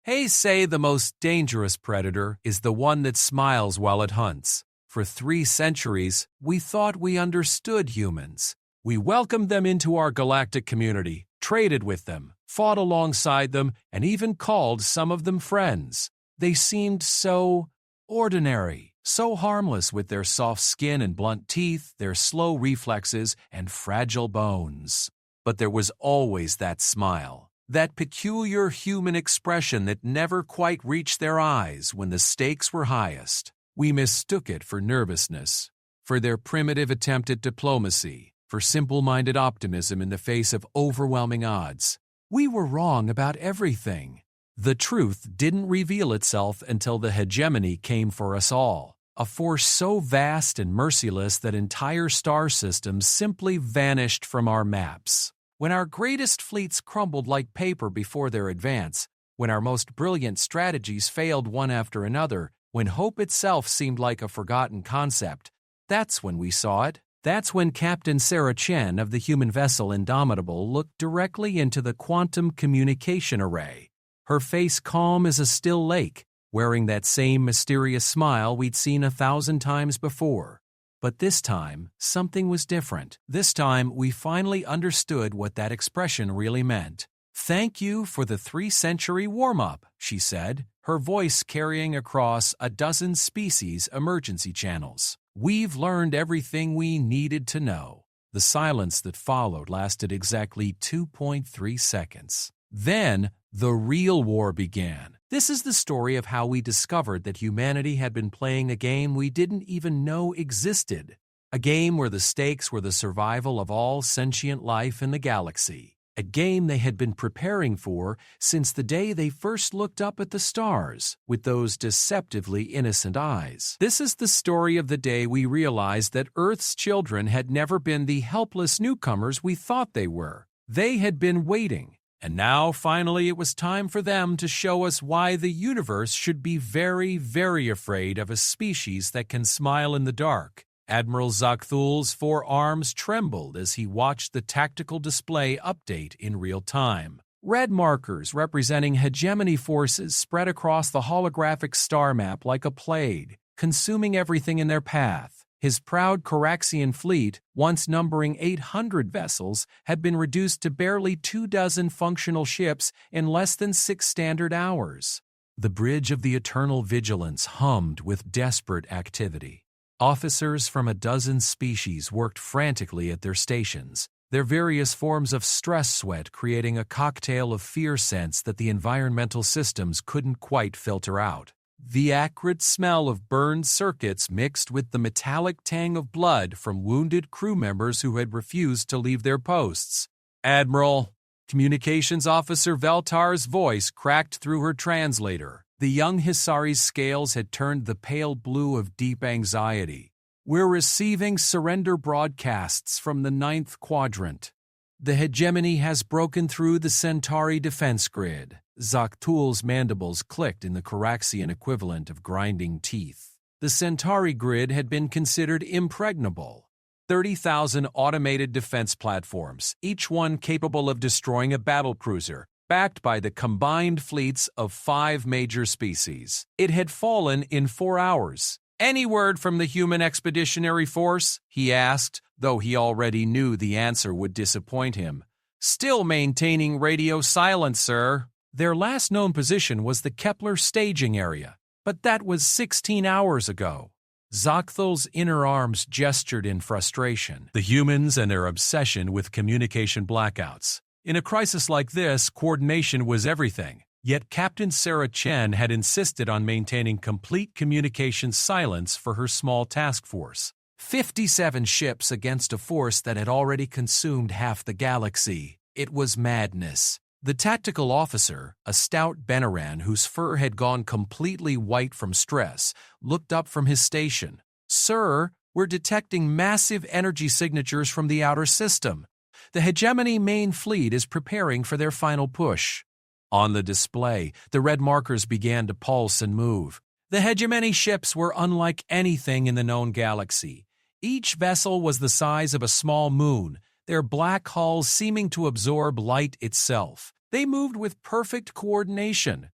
Hey, say the most dangerous predator is the one that smiles while it hunts. For 3 centuries, we thought we understood humans. We welcomed them into our galactic community, traded with them, fought alongside them, and even called some of them friends. They seemed so ordinary, so harmless with their soft skin and blunt teeth, their slow reflexes, and fragile bones. But there was always that smile, that peculiar human expression that never quite reached their eyes when the stakes were highest. We mistook it for nervousness, for their primitive attempt at diplomacy, for simple-minded optimism in the face of overwhelming odds. We were wrong about everything. The truth didn't reveal itself until the hegemony came for us all, a force so vast and merciless that entire star systems simply vanished from our maps. When our greatest fleets crumbled like paper before their advance, when our most brilliant strategies failed one after another, when hope itself seemed like a forgotten concept, that's when we saw it. That's when Captain Sarah Chen of the human vessel Indomitable looked directly into the quantum communication array, her face calm as a still lake, wearing that same mysterious smile we'd seen 1,000 times before. But this time, something was different. This time, we finally understood what that expression really meant. "Thank you for the 3-century warm-up," she said, her voice carrying across a dozen species emergency channels. "We've learned everything we needed to know." The silence that followed lasted exactly 2.3 seconds. Then, the real war began. This is the story of how we discovered that humanity had been playing a game we didn't even know existed. A game where the stakes were the survival of all sentient life in the galaxy. A game they had been preparing for since the day they first looked up at the stars with those deceptively innocent eyes. This is the story of the day we realized that Earth's children had never been the helpless newcomers we thought they were. They had been waiting, and now finally it was time for them to show us why the universe should be very, very afraid of a species that can smile in the dark. Admiral Zakthul's 4 arms trembled as he watched the tactical display update in real time. Red markers representing hegemony forces spread across the holographic star map like a plague, consuming everything in their path. His proud Coraxian fleet, once numbering 800 vessels, had been reduced to barely 24 functional ships in less than 6 standard hours. The bridge of the Eternal Vigilance hummed with desperate activity. Officers from a dozen species worked frantically at their stations, their various forms of stress sweat creating a cocktail of fear scents that the environmental systems couldn't quite filter out. The acrid smell of burned circuits mixed with the metallic tang of blood from wounded crew members who had refused to leave their posts. "Admiral," Communications Officer Veltar's voice cracked through her translator. The young Hisari's scales had turned the pale blue of deep anxiety. "We're receiving surrender broadcasts from the 9th quadrant. The hegemony has broken through the Centauri defense grid." Zakthul's mandibles clicked in the Coraxian equivalent of grinding teeth. The Centauri grid had been considered impregnable. 30,000 automated defense platforms, each one capable of destroying a battlecruiser, backed by the combined fleets of 5 major species. It had fallen in 4 hours. "Any word from the human expeditionary force?" he asked, though he already knew the answer would disappoint him. "Still maintaining radio silence, sir." Their last known position was the Kepler staging area, but that was 16 hours ago. Zakthul's inner arms gestured in frustration. The humans and their obsession with communication blackouts. In a crisis like this, coordination was everything. Yet Captain Sarah Chen had insisted on maintaining complete communication silence for her small task force. 57 ships against a force that had already consumed half the galaxy. It was madness. The tactical officer, a stout Benaran whose fur had gone completely white from stress, looked up from his station. "Sir, we're detecting massive energy signatures from the outer system. The hegemony main fleet is preparing for their final push." On the display, the red markers began to pulse and move. The hegemony ships were unlike anything in the known galaxy. Each vessel was the size of a small moon, their black hulls seeming to absorb light itself. They moved with perfect coordination.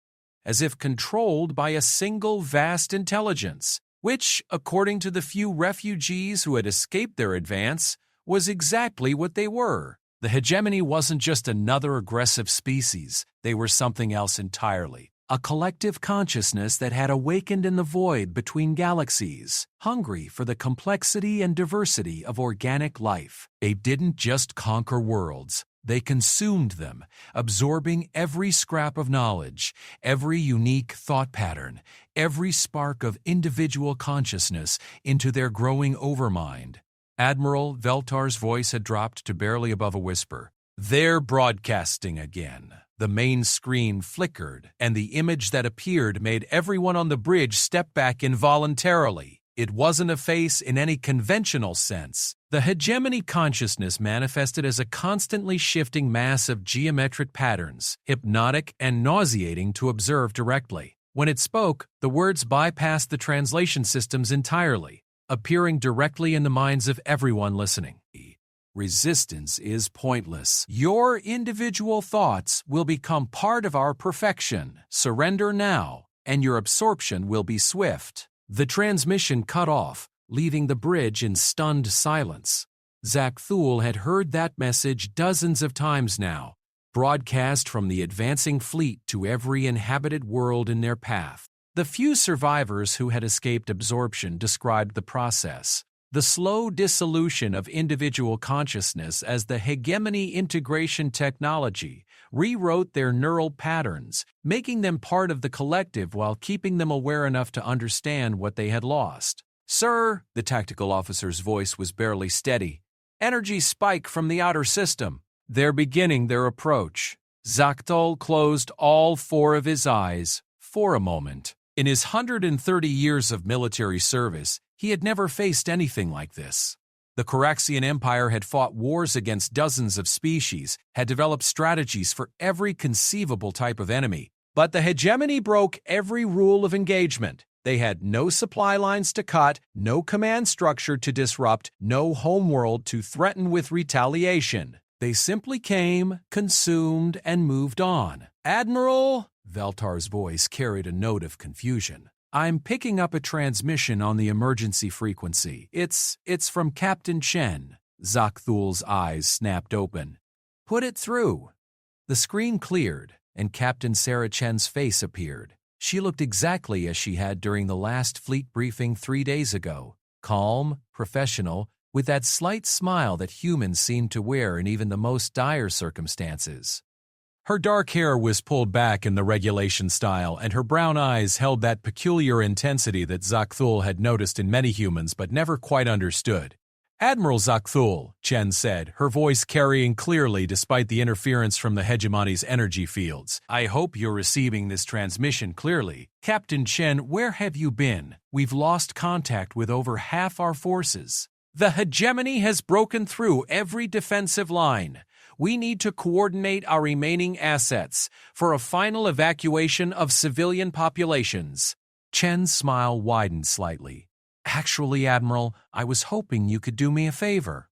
as if controlled by a single vast intelligence, which, according to the few refugees who had escaped their advance, was exactly what they were. The hegemony wasn't just another aggressive species, they were something else entirely. A collective consciousness that had awakened in the void between galaxies, hungry for the complexity and diversity of organic life. They didn't just conquer worlds, they consumed them, absorbing every scrap of knowledge, every unique thought pattern, every spark of individual consciousness into their growing overmind. Admiral Veltar's voice had dropped to barely above a whisper. "They're broadcasting again." The main screen flickered, and the image that appeared made everyone on the bridge step back involuntarily. It wasn't a face in any conventional sense. The hegemony consciousness manifested as a constantly shifting mass of geometric patterns, hypnotic and nauseating to observe directly. When it spoke, the words bypassed the translation systems entirely, appearing directly in the minds of everyone listening. Resistance is pointless. Your individual thoughts will become part of our perfection. Surrender now, and your absorption will be swift. The transmission cut off, leaving the bridge in stunned silence. Zak Thul had heard that message dozens of times now, broadcast from the advancing fleet to every inhabited world in their path. The few survivors who had escaped absorption described the process. The slow dissolution of individual consciousness as the hegemony integration technology rewrote their neural patterns, making them part of the collective while keeping them aware enough to understand what they had lost. "Sir," the tactical officer's voice was barely steady, "energy spike from the outer system. They're beginning their approach." Zaktul closed all four of his eyes for a moment. In his 130 years of military service, he had never faced anything like this. The Coraxian Empire had fought wars against dozens of species, had developed strategies for every conceivable type of enemy, but the hegemony broke every rule of engagement. They had no supply lines to cut, no command structure to disrupt, no homeworld to threaten with retaliation. They simply came, consumed, and moved on. "Admiral," Veltar's voice carried a note of confusion. "I'm picking up a transmission on the emergency frequency. It's from Captain Chen." Zak Thul's eyes snapped open. "Put it through." The screen cleared, and Captain Sarah Chen's face appeared. She looked exactly as she had during the last fleet briefing 3 days ago, calm, professional, with that slight smile that humans seem to wear in even the most dire circumstances. Her dark hair was pulled back in the regulation style, and her brown eyes held that peculiar intensity that Zak Thul had noticed in many humans but never quite understood. "Admiral Zak Thul," Chen said, her voice carrying clearly despite the interference from the hegemony's energy fields. "I hope you're receiving this transmission clearly. Captain Chen, where have you been? We've lost contact with over half our forces. The hegemony has broken through every defensive line. We need to coordinate our remaining assets for a final evacuation of civilian populations." Chen's smile widened slightly. "Actually, Admiral, I was hoping you could do me a favor."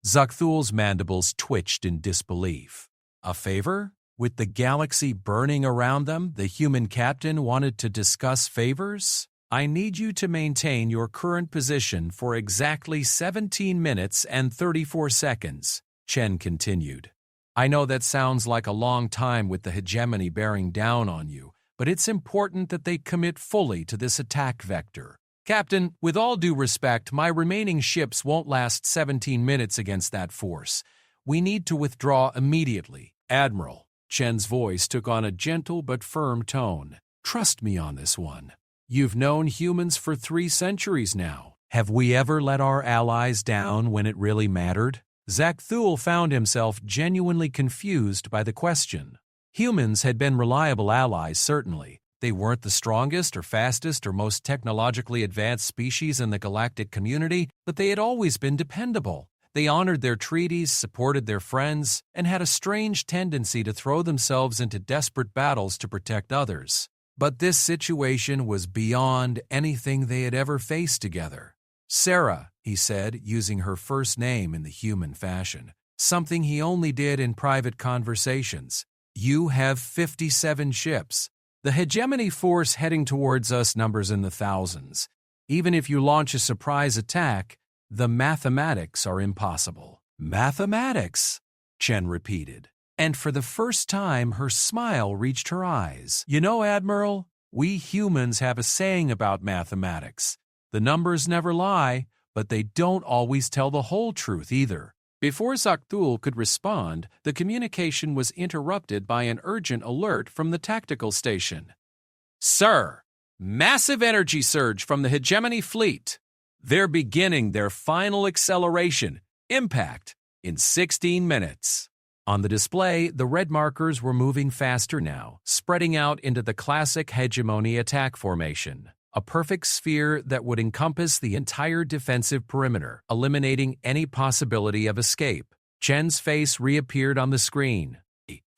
Zak Thul's mandibles twitched in disbelief. A favor? With the galaxy burning around them, the human captain wanted to discuss favors? "I need you to maintain your current position for exactly 17 minutes and 34 seconds. Chen continued. "I know that sounds like a long time with the hegemony bearing down on you, but it's important that they commit fully to this attack vector. Captain, with all due respect, my remaining ships won't last 17 minutes against that force. We need to withdraw immediately." "Admiral," Chen's voice took on a gentle but firm tone. "Trust me on this one. You've known humans for 3 centuries now. Have we ever let our allies down when it really mattered?" Zak Thul found himself genuinely confused by the question. Humans had been reliable allies, certainly. They weren't the strongest or fastest or most technologically advanced species in the galactic community, but they had always been dependable. They honored their treaties, supported their friends, and had a strange tendency to throw themselves into desperate battles to protect others. But this situation was beyond anything they had ever faced together. "Sarah," he said, using her first name in the human fashion, something he only did in private conversations. "You have 57 ships. The hegemony force heading towards us numbers in the thousands. Even if you launch a surprise attack, the mathematics are impossible. Mathematics, Chen repeated. And for the first time, her smile reached her eyes. You know, Admiral, we humans have a saying about mathematics. The numbers never lie, but they don't always tell the whole truth either. Before Zakthul could respond, the communication was interrupted by an urgent alert from the tactical station. Sir, massive energy surge from the hegemony fleet. They're beginning their final acceleration, impact, in 16 minutes. On the display, the red markers were moving faster now, spreading out into the classic hegemony attack formation. A perfect sphere that would encompass the entire defensive perimeter, eliminating any possibility of escape. Chen's face reappeared on the screen.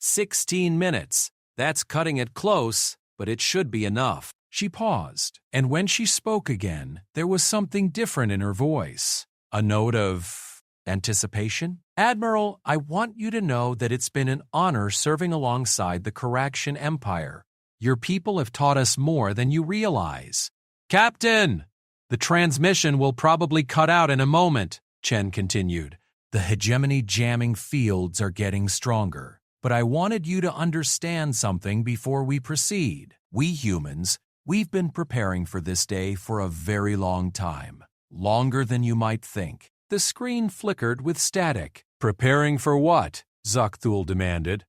16 minutes. That's cutting it close, but it should be enough. She paused, and when she spoke again, there was something different in her voice. A note of anticipation? Admiral, I want you to know that it's been an honor serving alongside the Karakshan Empire. Your people have taught us more than you realize. Captain! The transmission will probably cut out in a moment, Chen continued. The hegemony jamming fields are getting stronger. But I wanted you to understand something before we proceed. We humans, we've been preparing for this day for a very long time. Longer than you might think. The screen flickered with static. Preparing for what? Zakthul demanded.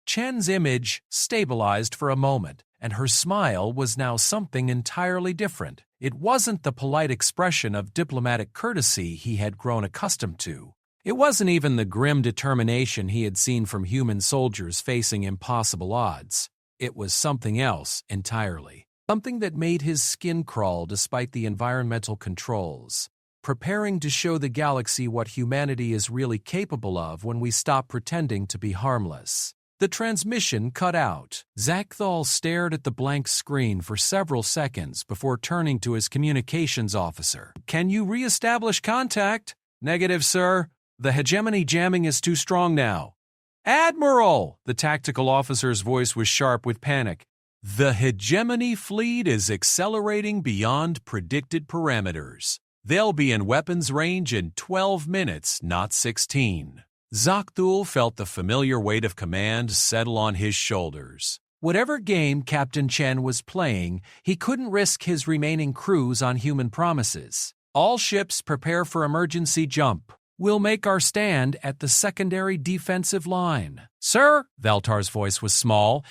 Chen's image stabilized for a moment, and her smile was now something entirely different. It wasn't the polite expression of diplomatic courtesy he had grown accustomed to. It wasn't even the grim determination he had seen from human soldiers facing impossible odds. It was something else entirely. Something that made his skin crawl despite the environmental controls. Preparing to show the galaxy what humanity is really capable of when we stop pretending to be harmless. The transmission cut out. Zakthul stared at the blank screen for several seconds before turning to his communications officer. Can you re-establish contact? Negative, sir. The hegemony jamming is too strong now. Admiral! The tactical officer's voice was sharp with panic. The hegemony fleet is accelerating beyond predicted parameters. They'll be in weapons range in 12 minutes, not 16. Zakthul felt the familiar weight of command settle on his shoulders. Whatever game Captain Chen was playing, he couldn't risk his remaining crews on human promises. All ships prepare for emergency jump. We'll make our stand at the secondary defensive line. Sir, Veltar's voice was small.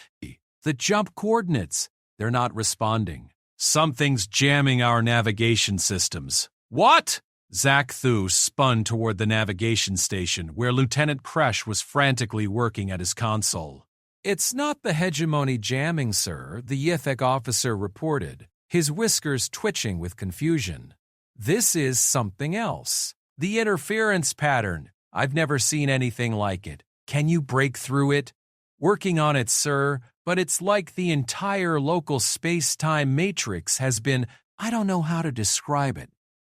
The jump coordinates. They're not responding. Something's jamming our navigation systems. What? Zakthul spun toward the navigation station, where Lieutenant Kresh was frantically working at his console. It's not the hegemony jamming, sir, the Yithek officer reported, his whiskers twitching with confusion. This is something else. The interference pattern. I've never seen anything like it. Can you break through it? Working on it, sir, but it's like the entire local space-time matrix has been, I don't know how to describe it.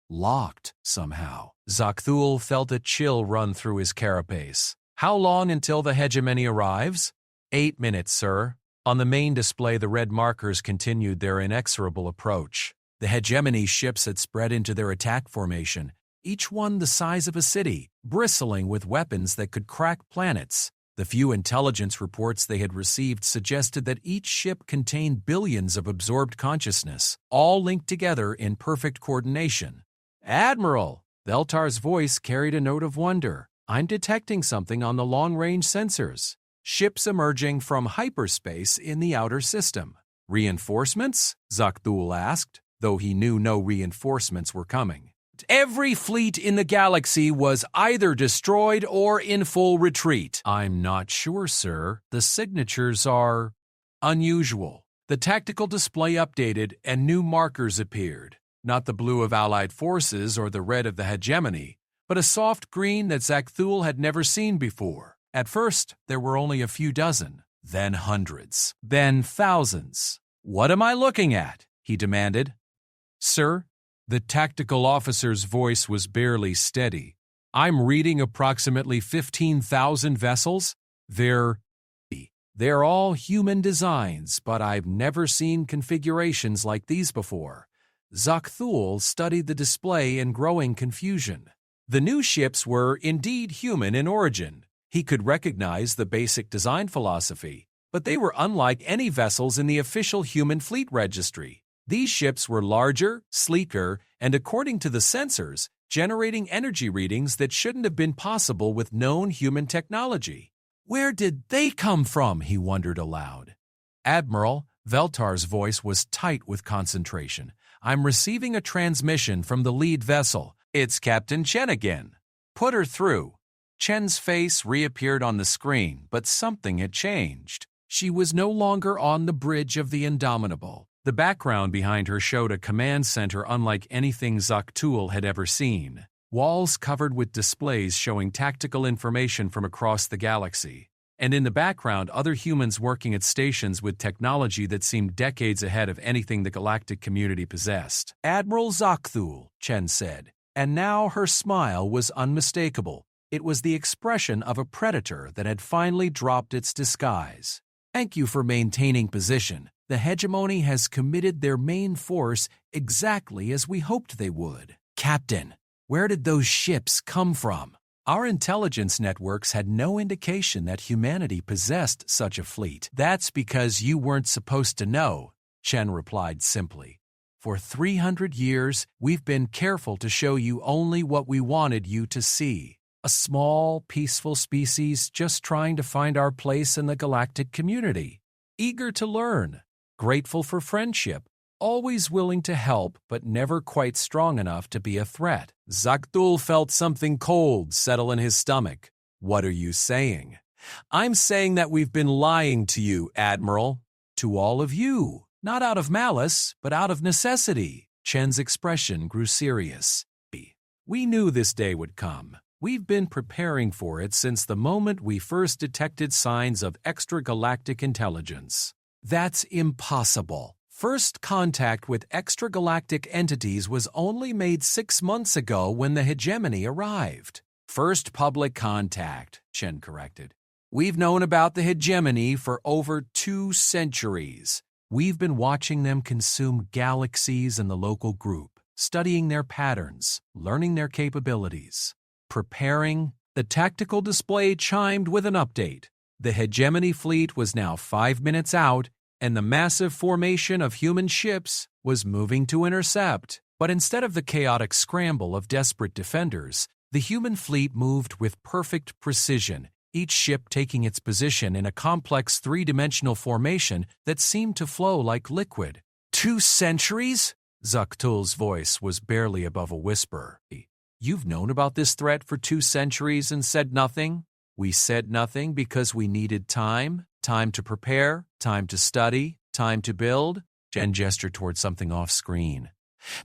Locked, somehow. Zakthul felt a chill run through his carapace. How long until the hegemony arrives? 8 minutes, sir. On the main display, the red markers continued their inexorable approach. The hegemony ships had spread into their attack formation, each one the size of a city, bristling with weapons that could crack planets. The few intelligence reports they had received suggested that each ship contained billions of absorbed consciousness, all linked together in perfect coordination. Admiral! Veltar's voice carried a note of wonder. I'm detecting something on the long-range sensors. Ships emerging from hyperspace in the outer system. Reinforcements? Zakthul asked, though he knew no reinforcements were coming. Every fleet in the galaxy was either destroyed or in full retreat. I'm not sure, sir. The signatures are unusual. The tactical display updated and new markers appeared. Not the blue of Allied forces or the red of the hegemony, but a soft green that Zakthul had never seen before. At first, there were only a few dozen, then hundreds, then thousands. What am I looking at? He demanded. Sir, the tactical officer's voice was barely steady. I'm reading approximately 15,000 vessels. They're They're all human designs, but I've never seen configurations like these before. Zakthul studied the display in growing confusion. The new ships were indeed human in origin. He could recognize the basic design philosophy, but they were unlike any vessels in the official human fleet registry. These ships were larger, sleeker, and according to the sensors, generating energy readings that shouldn't have been possible with known human technology. Where did they come from? He wondered aloud. Admiral, Veltar's voice was tight with concentration. I'm receiving a transmission from the lead vessel. It's Captain Chen again. Put her through. Chen's face reappeared on the screen, but something had changed. She was no longer on the bridge of the Indomitable. The background behind her showed a command center unlike anything Zaktul had ever seen. Walls covered with displays showing tactical information from across the galaxy. And in the background, other humans working at stations with technology that seemed decades ahead of anything the galactic community possessed. Admiral Zakthul, Chen said. And now her smile was unmistakable. It was the expression of a predator that had finally dropped its disguise. Thank you for maintaining position. The hegemony has committed their main force exactly as we hoped they would. Captain, where did those ships come from? Our intelligence networks had no indication that humanity possessed such a fleet. That's because you weren't supposed to know, Chen replied simply. For 300 years, we've been careful to show you only what we wanted you to see. A small, peaceful species just trying to find our place in the galactic community. Eager to learn, grateful for friendship, always willing to help but never quite strong enough to be a threat. Zaktul felt something cold settle in his stomach. What are you saying? I'm saying that we've been lying to you, Admiral. To all of you. Not out of malice, but out of necessity. Chen's expression grew serious. We knew this day would come. We've been preparing for it since the moment we first detected signs of extragalactic intelligence. That's impossible. First contact with extragalactic entities was only made 6 months ago when the hegemony arrived. First public contact, Chen corrected. We've known about the hegemony for over 2 centuries. We've been watching them consume galaxies in the local group, studying their patterns, learning their capabilities. Preparing, the tactical display chimed with an update. The hegemony fleet was now 5 minutes out, and the massive formation of human ships was moving to intercept. But instead of the chaotic scramble of desperate defenders, the human fleet moved with perfect precision, each ship taking its position in a complex 3-dimensional formation that seemed to flow like liquid. 2 centuries? Zaktul's voice was barely above a whisper. You've known about this threat for 2 centuries and said nothing? We said nothing because we needed time to prepare, time to study, time to build. Chen gestured toward something off-screen.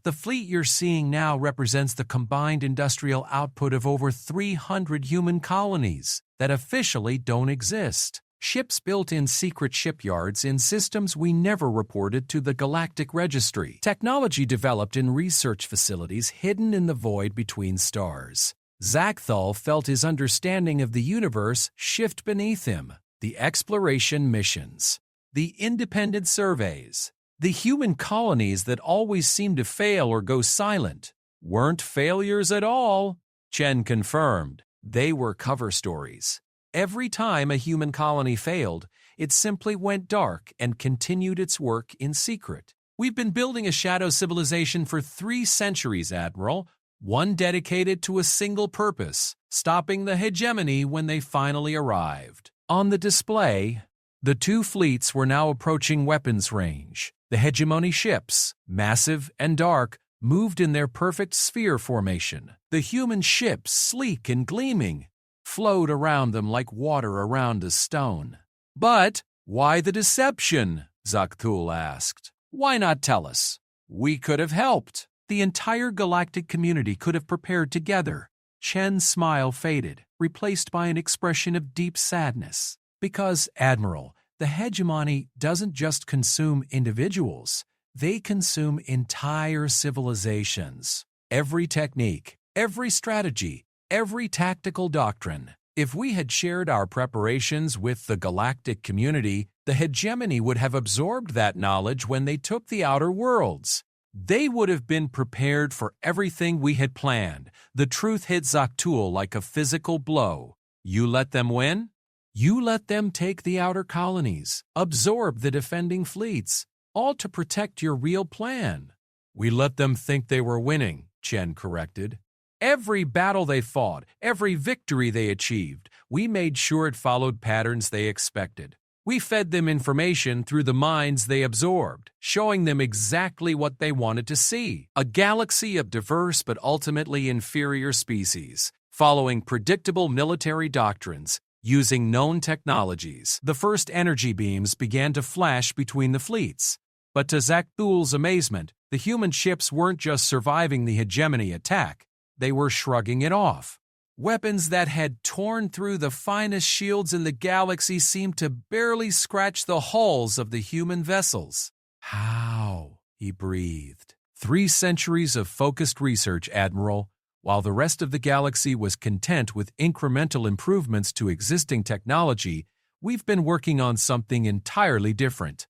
The fleet you're seeing now represents the combined industrial output of over 300 human colonies that officially don't exist. Ships built in secret shipyards in systems we never reported to the Galactic Registry. Technology developed in research facilities hidden in the void between stars. Zakthul felt his understanding of the universe shift beneath him. The exploration missions, the independent surveys, the human colonies that always seemed to fail or go silent weren't failures at all, Chen confirmed. They were cover stories. Every time a human colony failed, it simply went dark and continued its work in secret. We've been building a shadow civilization for 3 centuries, Admiral, one dedicated to a single purpose, stopping the hegemony when they finally arrived. On the display, the 2 fleets were now approaching weapons range. The hegemony ships, massive and dark, moved in their perfect sphere formation. The human ships, sleek and gleaming, flowed around them like water around a stone. But why the deception? Zaktul asked. Why not tell us? We could have helped. The entire galactic community could have prepared together. Chen's smile faded, replaced by an expression of deep sadness. Because, Admiral, the hegemony doesn't just consume individuals. They consume entire civilizations. Every technique, every strategy, every tactical doctrine. If we had shared our preparations with the galactic community, the hegemony would have absorbed that knowledge when they took the outer worlds. They would have been prepared for everything we had planned. The truth hit Zaktul like a physical blow. You let them win? You let them take the outer colonies, absorb the defending fleets, all to protect your real plan. We let them think they were winning, Chen corrected. Every battle they fought, every victory they achieved, we made sure it followed patterns they expected. We fed them information through the minds they absorbed, showing them exactly what they wanted to see. A galaxy of diverse but ultimately inferior species, following predictable military doctrines, using known technologies. The first energy beams began to flash between the fleets. But to Zakthul's amazement, the human ships weren't just surviving the hegemony attack, they were shrugging it off. Weapons that had torn through the finest shields in the galaxy seemed to barely scratch the hulls of the human vessels. How? He breathed. 3 centuries of focused research, Admiral. While the rest of the galaxy was content with incremental improvements to existing technology, we've been working on something entirely different.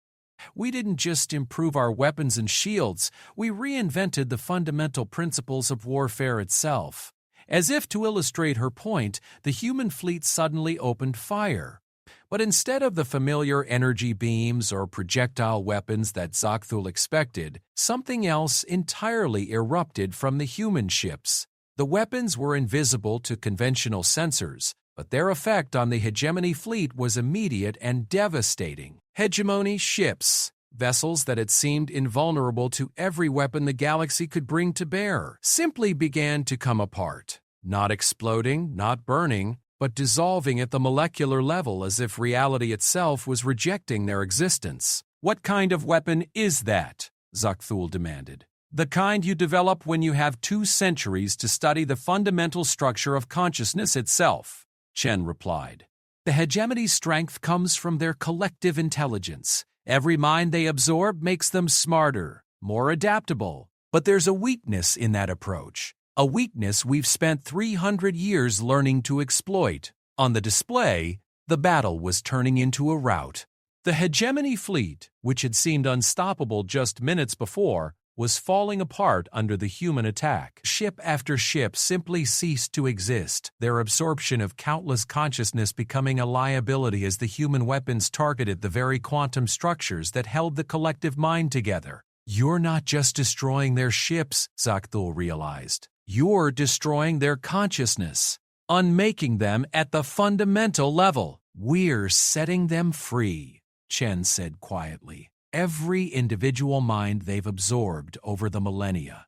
We didn't just improve our weapons and shields, we reinvented the fundamental principles of warfare itself. As if to illustrate her point, the human fleet suddenly opened fire. But instead of the familiar energy beams or projectile weapons that Zakthul expected, something else entirely erupted from the human ships. The weapons were invisible to conventional sensors, but their effect on the hegemony fleet was immediate and devastating. Hegemony ships, vessels that had seemed invulnerable to every weapon the galaxy could bring to bear, simply began to come apart. Not exploding, not burning, but dissolving at the molecular level as if reality itself was rejecting their existence. What kind of weapon is that? Zakthul demanded. The kind you develop when you have 2 centuries to study the fundamental structure of consciousness itself, Chen replied. The hegemony's strength comes from their collective intelligence. Every mind they absorb makes them smarter, more adaptable. But there's a weakness in that approach. A weakness we've spent 300 years learning to exploit. On the display, the battle was turning into a rout. The hegemony fleet, which had seemed unstoppable just minutes before, was falling apart under the human attack. Ship after ship simply ceased to exist, their absorption of countless consciousness becoming a liability as the human weapons targeted the very quantum structures that held the collective mind together. You're not just destroying their ships, Zakthul realized. You're destroying their consciousness, unmaking them at the fundamental level. We're setting them free, Chen said quietly. Every individual mind they've absorbed over the millennia.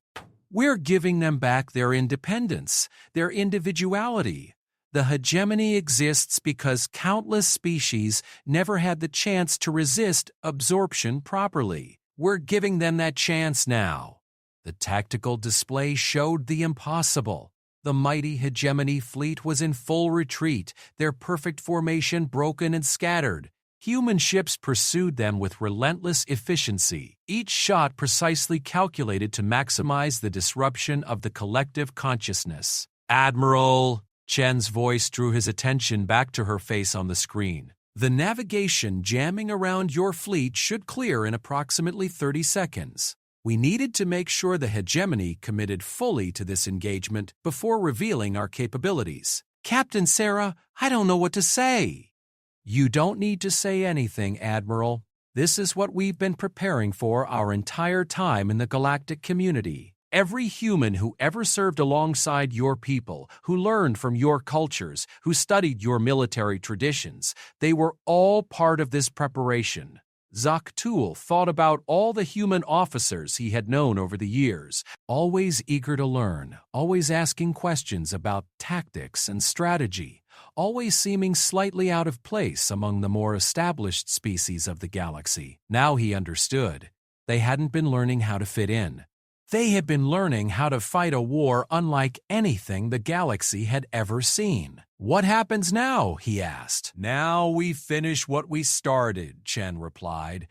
We're giving them back their independence, their individuality. The hegemony exists because countless species never had the chance to resist absorption properly. We're giving them that chance now. The tactical display showed the impossible. The mighty hegemony fleet was in full retreat, their perfect formation broken and scattered. Human ships pursued them with relentless efficiency, each shot precisely calculated to maximize the disruption of the collective consciousness. Admiral, Chen's voice drew his attention back to her face on the screen. The navigation jamming around your fleet should clear in approximately 30 seconds. We needed to make sure the hegemony committed fully to this engagement before revealing our capabilities. Captain Sarah, I don't know what to say. You don't need to say anything, Admiral. This is what we've been preparing for our entire time in the galactic community. Every human who ever served alongside your people, who learned from your cultures, who studied your military traditions, they were all part of this preparation. Zaktul thought about all the human officers he had known over the years, always eager to learn, always asking questions about tactics and strategy, always seeming slightly out of place among the more established species of the galaxy. Now he understood. They hadn't been learning how to fit in. They had been learning how to fight a war unlike anything the galaxy had ever seen. What happens now? He asked. Now we finish what we started, Chen replied.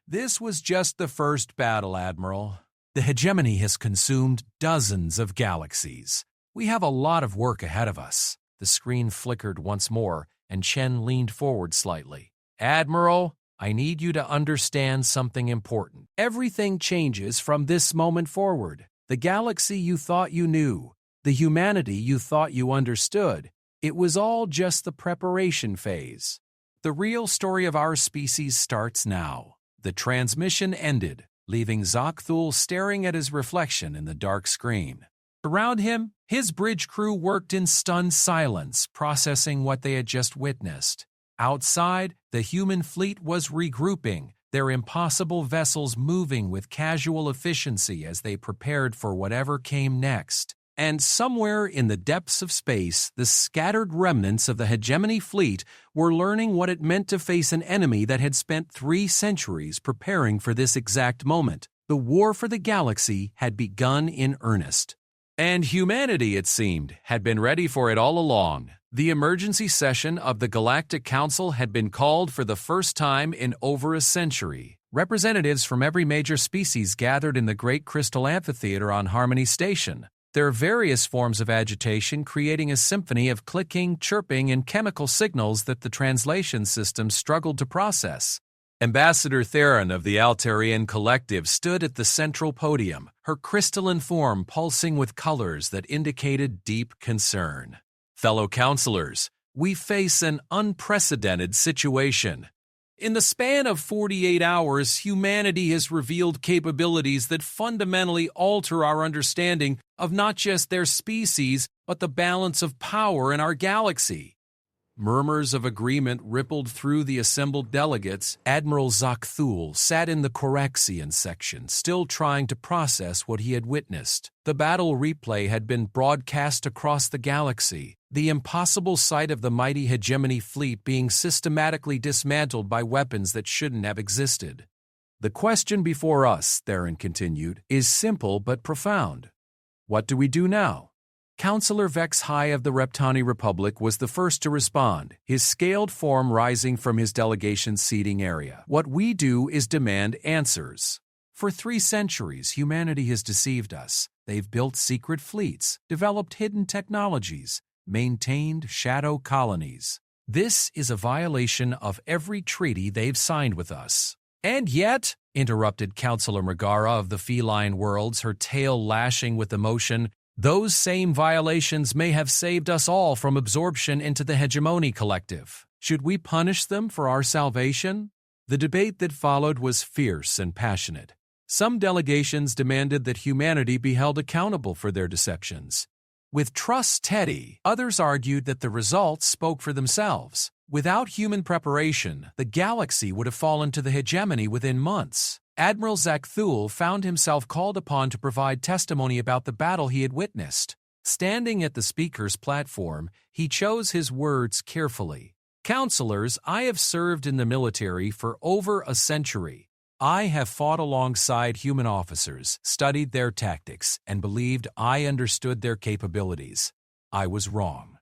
This was just the first battle, Admiral. The hegemony has consumed dozens of galaxies. We have a lot of work ahead of us. The screen flickered once more, and Chen leaned forward slightly. "Admiral, I need you to understand something important. Everything changes from this moment forward. The galaxy you thought you knew, the humanity you thought you understood, it was all just the preparation phase. The real story of our species starts now." The transmission ended, leaving Zakthul staring at his reflection in the dark screen. Around him, his bridge crew worked in stunned silence, processing what they had just witnessed. Outside, the human fleet was regrouping, their impossible vessels moving with casual efficiency as they prepared for whatever came next. And somewhere in the depths of space, the scattered remnants of the hegemony fleet were learning what it meant to face an enemy that had spent 3 centuries preparing for this exact moment. The war for the galaxy had begun in earnest. And humanity, it seemed, had been ready for it all along. The emergency session of the Galactic Council had been called for the first time in over a century. Representatives from every major species gathered in the Great Crystal Amphitheater on Harmony Station. Their various forms of agitation creating a symphony of clicking, chirping, and chemical signals that the translation system struggled to process. Ambassador Theron of the Altarian Collective stood at the central podium, her crystalline form pulsing with colors that indicated deep concern. "Fellow counselors, we face an unprecedented situation. In the span of 48 hours, humanity has revealed capabilities that fundamentally alter our understanding of not just their species, but the balance of power in our galaxy." Murmurs of agreement rippled through the assembled delegates. Admiral Zakthul sat in the Coraxian section, still trying to process what he had witnessed. The battle replay had been broadcast across the galaxy, the impossible sight of the mighty hegemony fleet being systematically dismantled by weapons that shouldn't have existed. "The question before us," Theron continued, "is simple but profound. What do we do now?" Councillor Vex High of the Reptani Republic was the first to respond, his scaled form rising from his delegation's seating area. "What we do is demand answers. For 3 centuries, humanity has deceived us. They've built secret fleets, developed hidden technologies, maintained shadow colonies. This is a violation of every treaty they've signed with us." "And yet," interrupted Councillor Megara of the Feline Worlds, her tail lashing with emotion, "those same violations may have saved us all from absorption into the Hegemony Collective. Should we punish them for our salvation?" The debate that followed was fierce and passionate. Some delegations demanded that humanity be held accountable for their deceptions. With trust steady, others argued that the results spoke for themselves. Without human preparation, the galaxy would have fallen to the hegemony within months. Admiral Zakthul found himself called upon to provide testimony about the battle he had witnessed. Standing at the speaker's platform, he chose his words carefully. "Counselors, I have served in the military for over a century. I have fought alongside human officers, studied their tactics, and believed I understood their capabilities. I was wrong."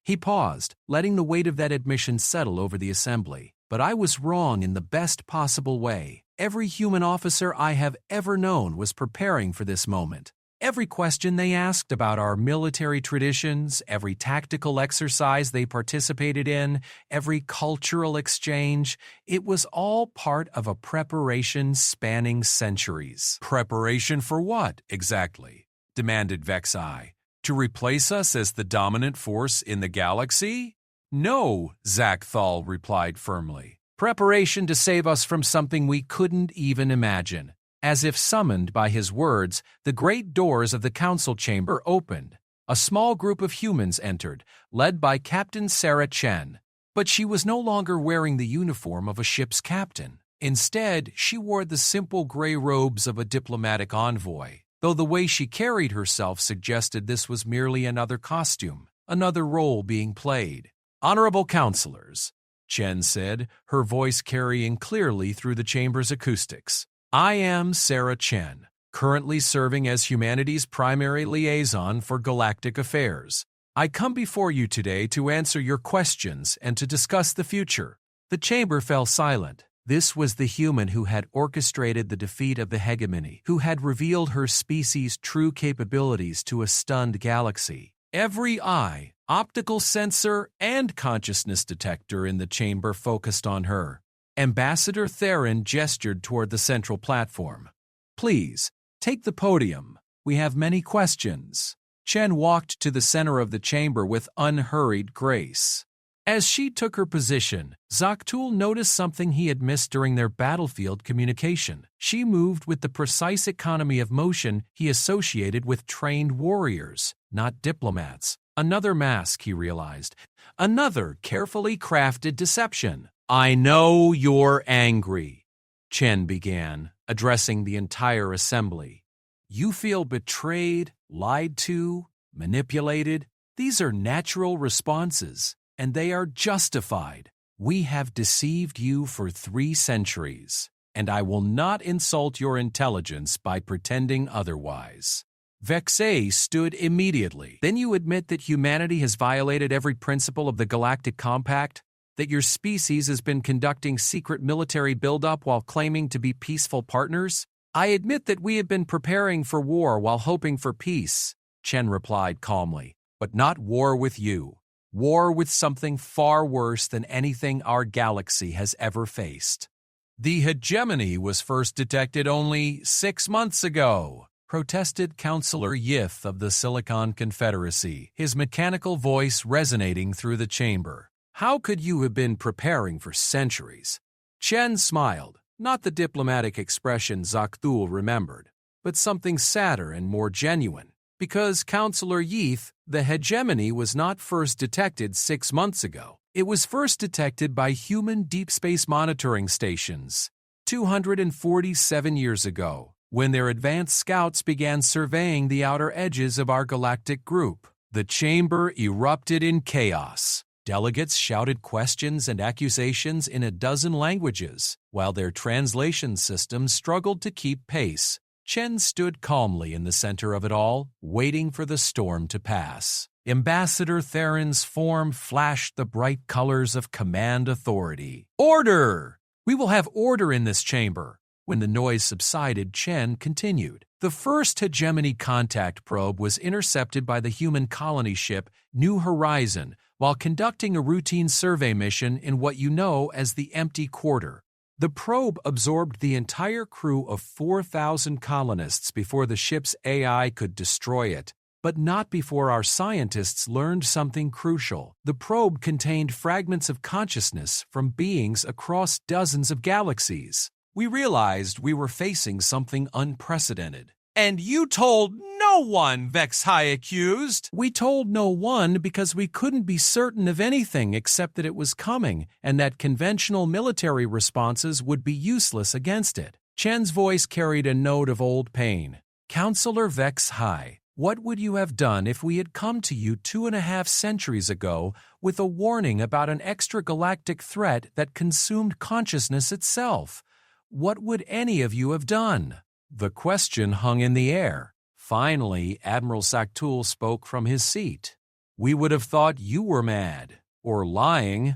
He paused, letting the weight of that admission settle over the assembly. "But I was wrong in the best possible way. Every human officer I have ever known was preparing for this moment. Every question they asked about our military traditions, every tactical exercise they participated in, every cultural exchange, it was all part of a preparation spanning centuries." "Preparation for what, exactly?" demanded Vexai. "To replace us as the dominant force in the galaxy?" "No," Zakthal replied firmly. "Preparation to save us from something we couldn't even imagine." As if summoned by his words, the great doors of the council chamber opened. A small group of humans entered, led by Captain Sarah Chen. But she was no longer wearing the uniform of a ship's captain. Instead, she wore the simple gray robes of a diplomatic envoy, though the way she carried herself suggested this was merely another costume, another role being played. "Honorable counselors," Chen said, her voice carrying clearly through the chamber's acoustics. "I am Sarah Chen, currently serving as humanity's primary liaison for galactic affairs. I come before you today to answer your questions and to discuss the future." The chamber fell silent. This was the human who had orchestrated the defeat of the hegemony, who had revealed her species' true capabilities to a stunned galaxy. Every eye, optical sensor and consciousness detector in the chamber focused on her. Ambassador Theron gestured toward the central platform. "Please, take the podium. We have many questions." Chen walked to the center of the chamber with unhurried grace. As she took her position, Zaktul noticed something he had missed during their battlefield communication. She moved with the precise economy of motion he associated with trained warriors, not diplomats. Another mask, he realized. Another carefully crafted deception. "I know you're angry," Chen began, addressing the entire assembly. "You feel betrayed, lied to, manipulated. These are natural responses, and they are justified. We have deceived you for 3 centuries, and I will not insult your intelligence by pretending otherwise." Vexay stood immediately. "Then you admit that humanity has violated every principle of the Galactic Compact? That your species has been conducting secret military buildup while claiming to be peaceful partners?" "I admit that we have been preparing for war while hoping for peace," Chen replied calmly. "But not war with you. War with something far worse than anything our galaxy has ever faced." "The hegemony was first detected only 6 months ago," protested Counselor Yith of the Silicon Confederacy, his mechanical voice resonating through the chamber. "How could you have been preparing for centuries?" Chen smiled, not the diplomatic expression Zaktul remembered, but something sadder and more genuine. Because, Counselor Yith, the hegemony was not first detected 6 months ago. It was first detected by human deep space monitoring stations 247 years ago, when their advanced scouts began surveying the outer edges of our galactic group. The chamber erupted in chaos. Delegates shouted questions and accusations in a dozen languages, while their translation systems struggled to keep pace. Chen stood calmly in the center of it all, waiting for the storm to pass. Ambassador Theron's form flashed the bright colors of command authority. "Order! We will have order in this chamber." When the noise subsided, Chen continued. "The first hegemony contact probe was intercepted by the human colony ship New Horizon while conducting a routine survey mission in what you know as the Empty Quarter. The probe absorbed the entire crew of 4,000 colonists before the ship's AI could destroy it, but not before our scientists learned something crucial. The probe contained fragments of consciousness from beings across dozens of galaxies. We realized we were facing something unprecedented." "And you told no one," Vexay accused. "We told no one because we couldn't be certain of anything except that it was coming and that conventional military responses would be useless against it." Chen's voice carried a note of old pain. "Counselor Vexay, what would you have done if we had come to you 2.5 centuries ago with a warning about an extragalactic threat that consumed consciousness itself? What would any of you have done?" The question hung in the air. Finally, Admiral Zaktul spoke from his seat. "We would have thought you were mad, or lying,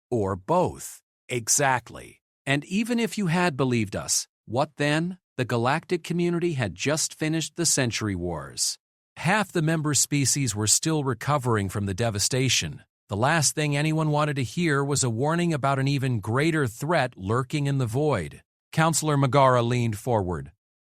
or both." "Exactly. And even if you had believed us, what then? The galactic community had just finished the Century Wars. Half the member species were still recovering from the devastation. The last thing anyone wanted to hear was a warning about an even greater threat lurking in the void." Counselor Megara leaned forward.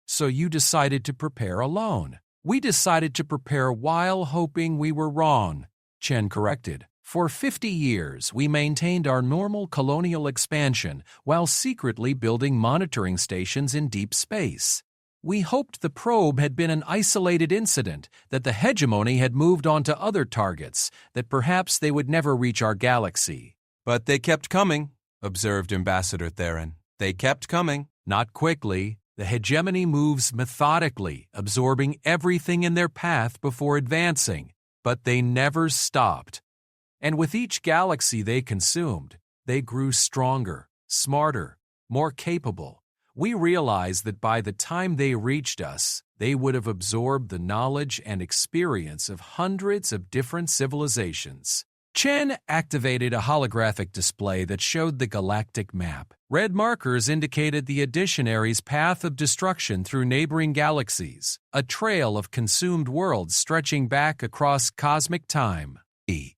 "So you decided to prepare alone." "We decided to prepare while hoping we were wrong," Chen corrected. "For 50 years, we maintained our normal colonial expansion while secretly building monitoring stations in deep space. We hoped the probe had been an isolated incident, that the hegemony had moved on to other targets, that perhaps they would never reach our galaxy." "But they kept coming," observed Ambassador Theron. "They kept coming." "Not quickly. The hegemony moves methodically, absorbing everything in their path before advancing. But they never stopped. And with each galaxy they consumed, they grew stronger, smarter, more capable. We realized that by the time they reached us, they would have absorbed the knowledge and experience of hundreds of different civilizations." Chen activated a holographic display that showed the galactic map. Red markers indicated the Additionary's path of destruction through neighboring galaxies, a trail of consumed worlds stretching back across cosmic time.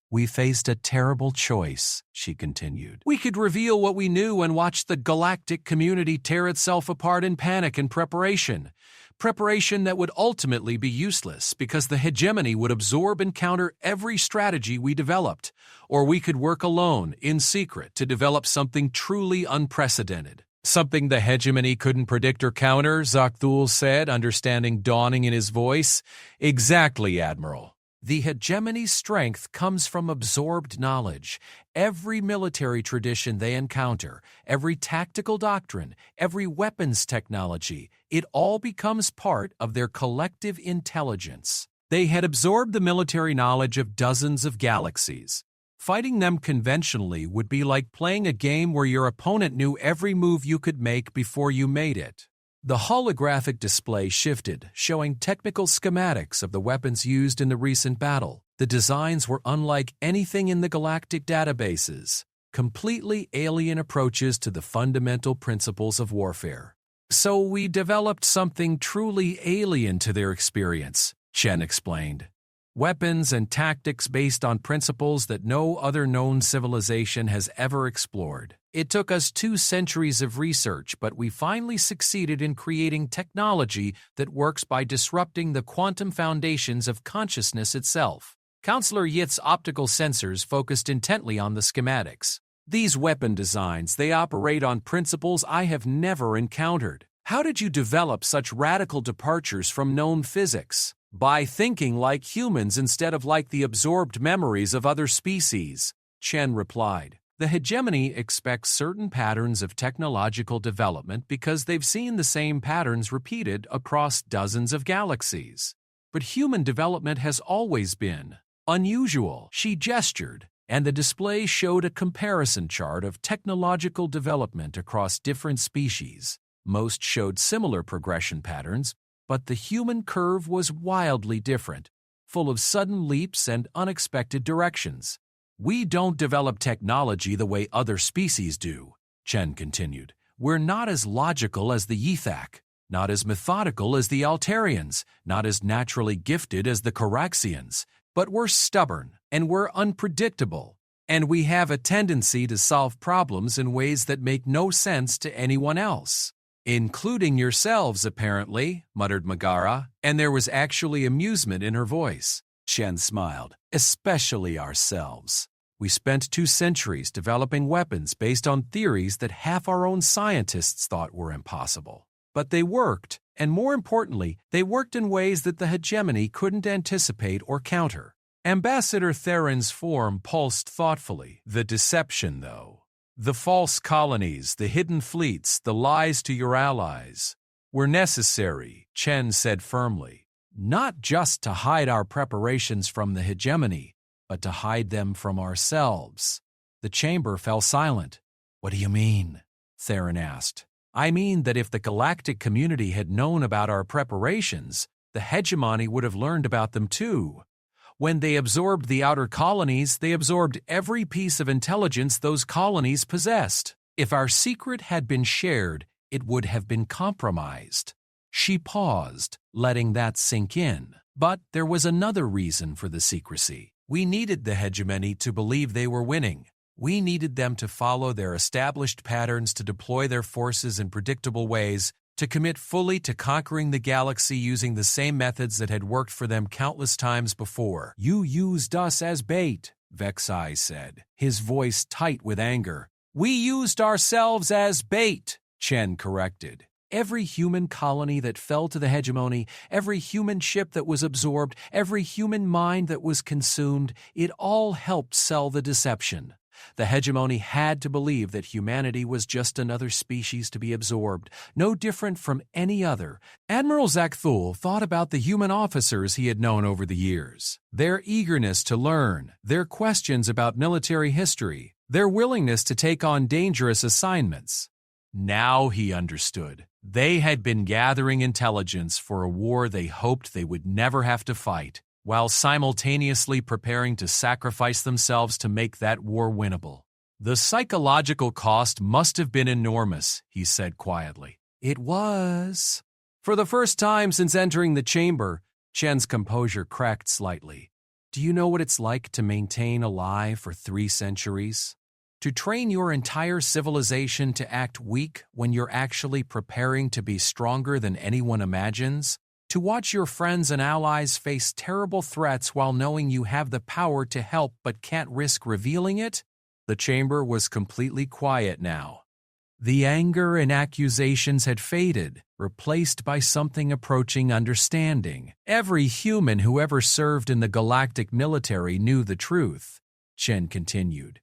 We faced a terrible choice, she continued. We could reveal what we knew and watch the galactic community tear itself apart in panic and preparation. Preparation that would ultimately be useless because the hegemony would absorb and counter every strategy we developed. Or we could work alone, in secret, to develop something truly unprecedented. Something the hegemony couldn't predict or counter, Zakthul said, understanding dawning in his voice. Exactly, Admiral. The hegemony's strength comes from absorbed knowledge. Every military tradition they encounter, every tactical doctrine, every weapons technology, it all becomes part of their collective intelligence. They had absorbed the military knowledge of dozens of galaxies. Fighting them conventionally would be like playing a game where your opponent knew every move you could make before you made it. The holographic display shifted, showing technical schematics of the weapons used in the recent battle. The designs were unlike anything in the galactic databases, completely alien approaches to the fundamental principles of warfare. So we developed something truly alien to their experience, Chen explained. Weapons and tactics based on principles that no other known civilization has ever explored. It took us 2 centuries of research, but we finally succeeded in creating technology that works by disrupting the quantum foundations of consciousness itself. Counselor Yit's optical sensors focused intently on the schematics. These weapon designs, they operate on principles I have never encountered. How did you develop such radical departures from known physics? By thinking like humans instead of like the absorbed memories of other species, Chen replied. The hegemony expects certain patterns of technological development because they've seen the same patterns repeated across dozens of galaxies. But human development has always been unusual. She gestured, and the display showed a comparison chart of technological development across different species. Most showed similar progression patterns, but the human curve was wildly different, full of sudden leaps and unexpected directions. We don't develop technology the way other species do, Chen continued. We're not as logical as the Yithak, not as methodical as the Altarians, not as naturally gifted as the Coraxians, but we're stubborn and we're unpredictable, and we have a tendency to solve problems in ways that make no sense to anyone else. Including yourselves, apparently, muttered Megara, and there was actually amusement in her voice. Chen smiled. Especially ourselves. We spent 2 centuries developing weapons based on theories that half our own scientists thought were impossible. But they worked, and more importantly, they worked in ways that the hegemony couldn't anticipate or counter. Ambassador Theron's form pulsed thoughtfully. The deception, though. The false colonies, the hidden fleets, the lies to your allies were necessary, Chen said firmly, not just to hide our preparations from the hegemony, but to hide them from ourselves. The chamber fell silent. What do you mean? Theron asked. I mean that if the galactic community had known about our preparations, the hegemony would have learned about them too. When they absorbed the outer colonies, they absorbed every piece of intelligence those colonies possessed. If our secret had been shared, it would have been compromised. She paused, letting that sink in. But there was another reason for the secrecy. We needed the hegemony to believe they were winning. We needed them to follow their established patterns, to deploy their forces in predictable ways, to commit fully to conquering the galaxy using the same methods that had worked for them countless times before. You used us as bait, Vexai said, his voice tight with anger. We used ourselves as bait, Chen corrected. Every human colony that fell to the hegemony, every human ship that was absorbed, every human mind that was consumed, it all helped sell the deception. The hegemony had to believe that humanity was just another species to be absorbed, no different from any other. Admiral Zakthul thought about the human officers he had known over the years, their eagerness to learn, their questions about military history, their willingness to take on dangerous assignments. Now he understood. They had been gathering intelligence for a war they hoped they would never have to fight, while simultaneously preparing to sacrifice themselves to make that war winnable. The psychological cost must have been enormous, he said quietly. It was. For the first time since entering the chamber, Chen's composure cracked slightly. Do you know what it's like to maintain a lie for 3 centuries? To train your entire civilization to act weak when you're actually preparing to be stronger than anyone imagines? To watch your friends and allies face terrible threats while knowing you have the power to help but can't risk revealing it? The chamber was completely quiet now. The anger and accusations had faded, replaced by something approaching understanding. Every human who ever served in the galactic military knew the truth, Chen continued.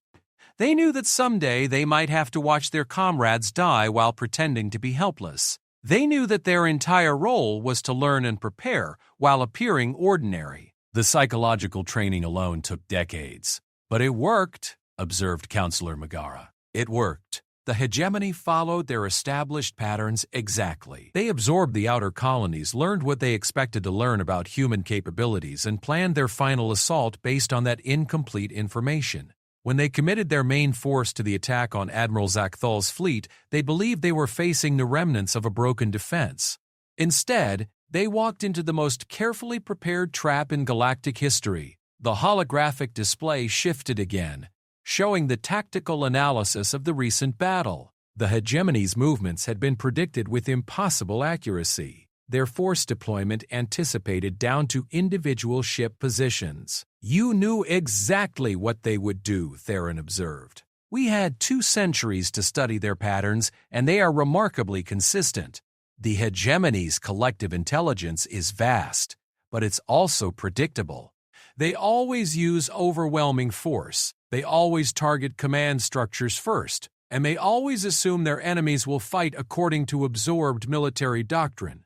They knew that someday they might have to watch their comrades die while pretending to be helpless. They knew that their entire role was to learn and prepare while appearing ordinary. The psychological training alone took decades. But it worked, observed Counselor Megara. It worked. The hegemony followed their established patterns exactly. They absorbed the outer colonies, learned what they expected to learn about human capabilities, and planned their final assault based on that incomplete information. When they committed their main force to the attack on Admiral Zachthal's fleet, they believed they were facing the remnants of a broken defense. Instead, they walked into the most carefully prepared trap in galactic history. The holographic display shifted again, showing the tactical analysis of the recent battle. The hegemony's movements had been predicted with impossible accuracy. Their force deployment anticipated down to individual ship positions. You knew exactly what they would do, Theron observed. We had 2 centuries to study their patterns, and they are remarkably consistent. The hegemony's collective intelligence is vast, but it's also predictable. They always use overwhelming force. They always target command structures first, and they always assume their enemies will fight according to absorbed military doctrine.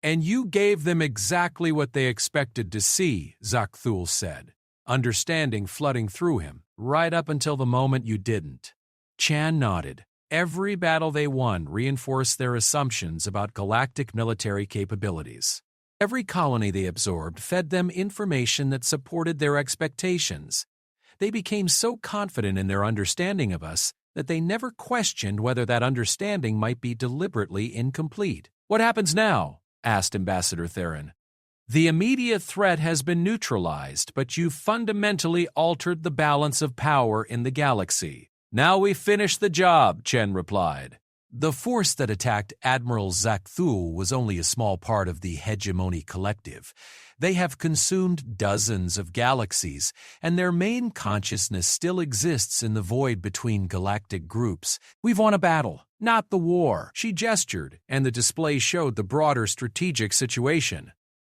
And you gave them exactly what they expected to see, Zachthl said, understanding flooding through him, right up until the moment you didn't. Chan nodded. Every battle they won reinforced their assumptions about galactic military capabilities. Every colony they absorbed fed them information that supported their expectations. They became so confident in their understanding of us that they never questioned whether that understanding might be deliberately incomplete. What happens now? Asked Ambassador Theron. The immediate threat has been neutralized, but you've fundamentally altered the balance of power in the galaxy. Now we've finished the job, Chen replied. The force that attacked Admiral Zachthl was only a small part of the Hegemony Collective. They have consumed dozens of galaxies, and their main consciousness still exists in the void between galactic groups. We've won a battle, not the war, she gestured, and the display showed the broader strategic situation.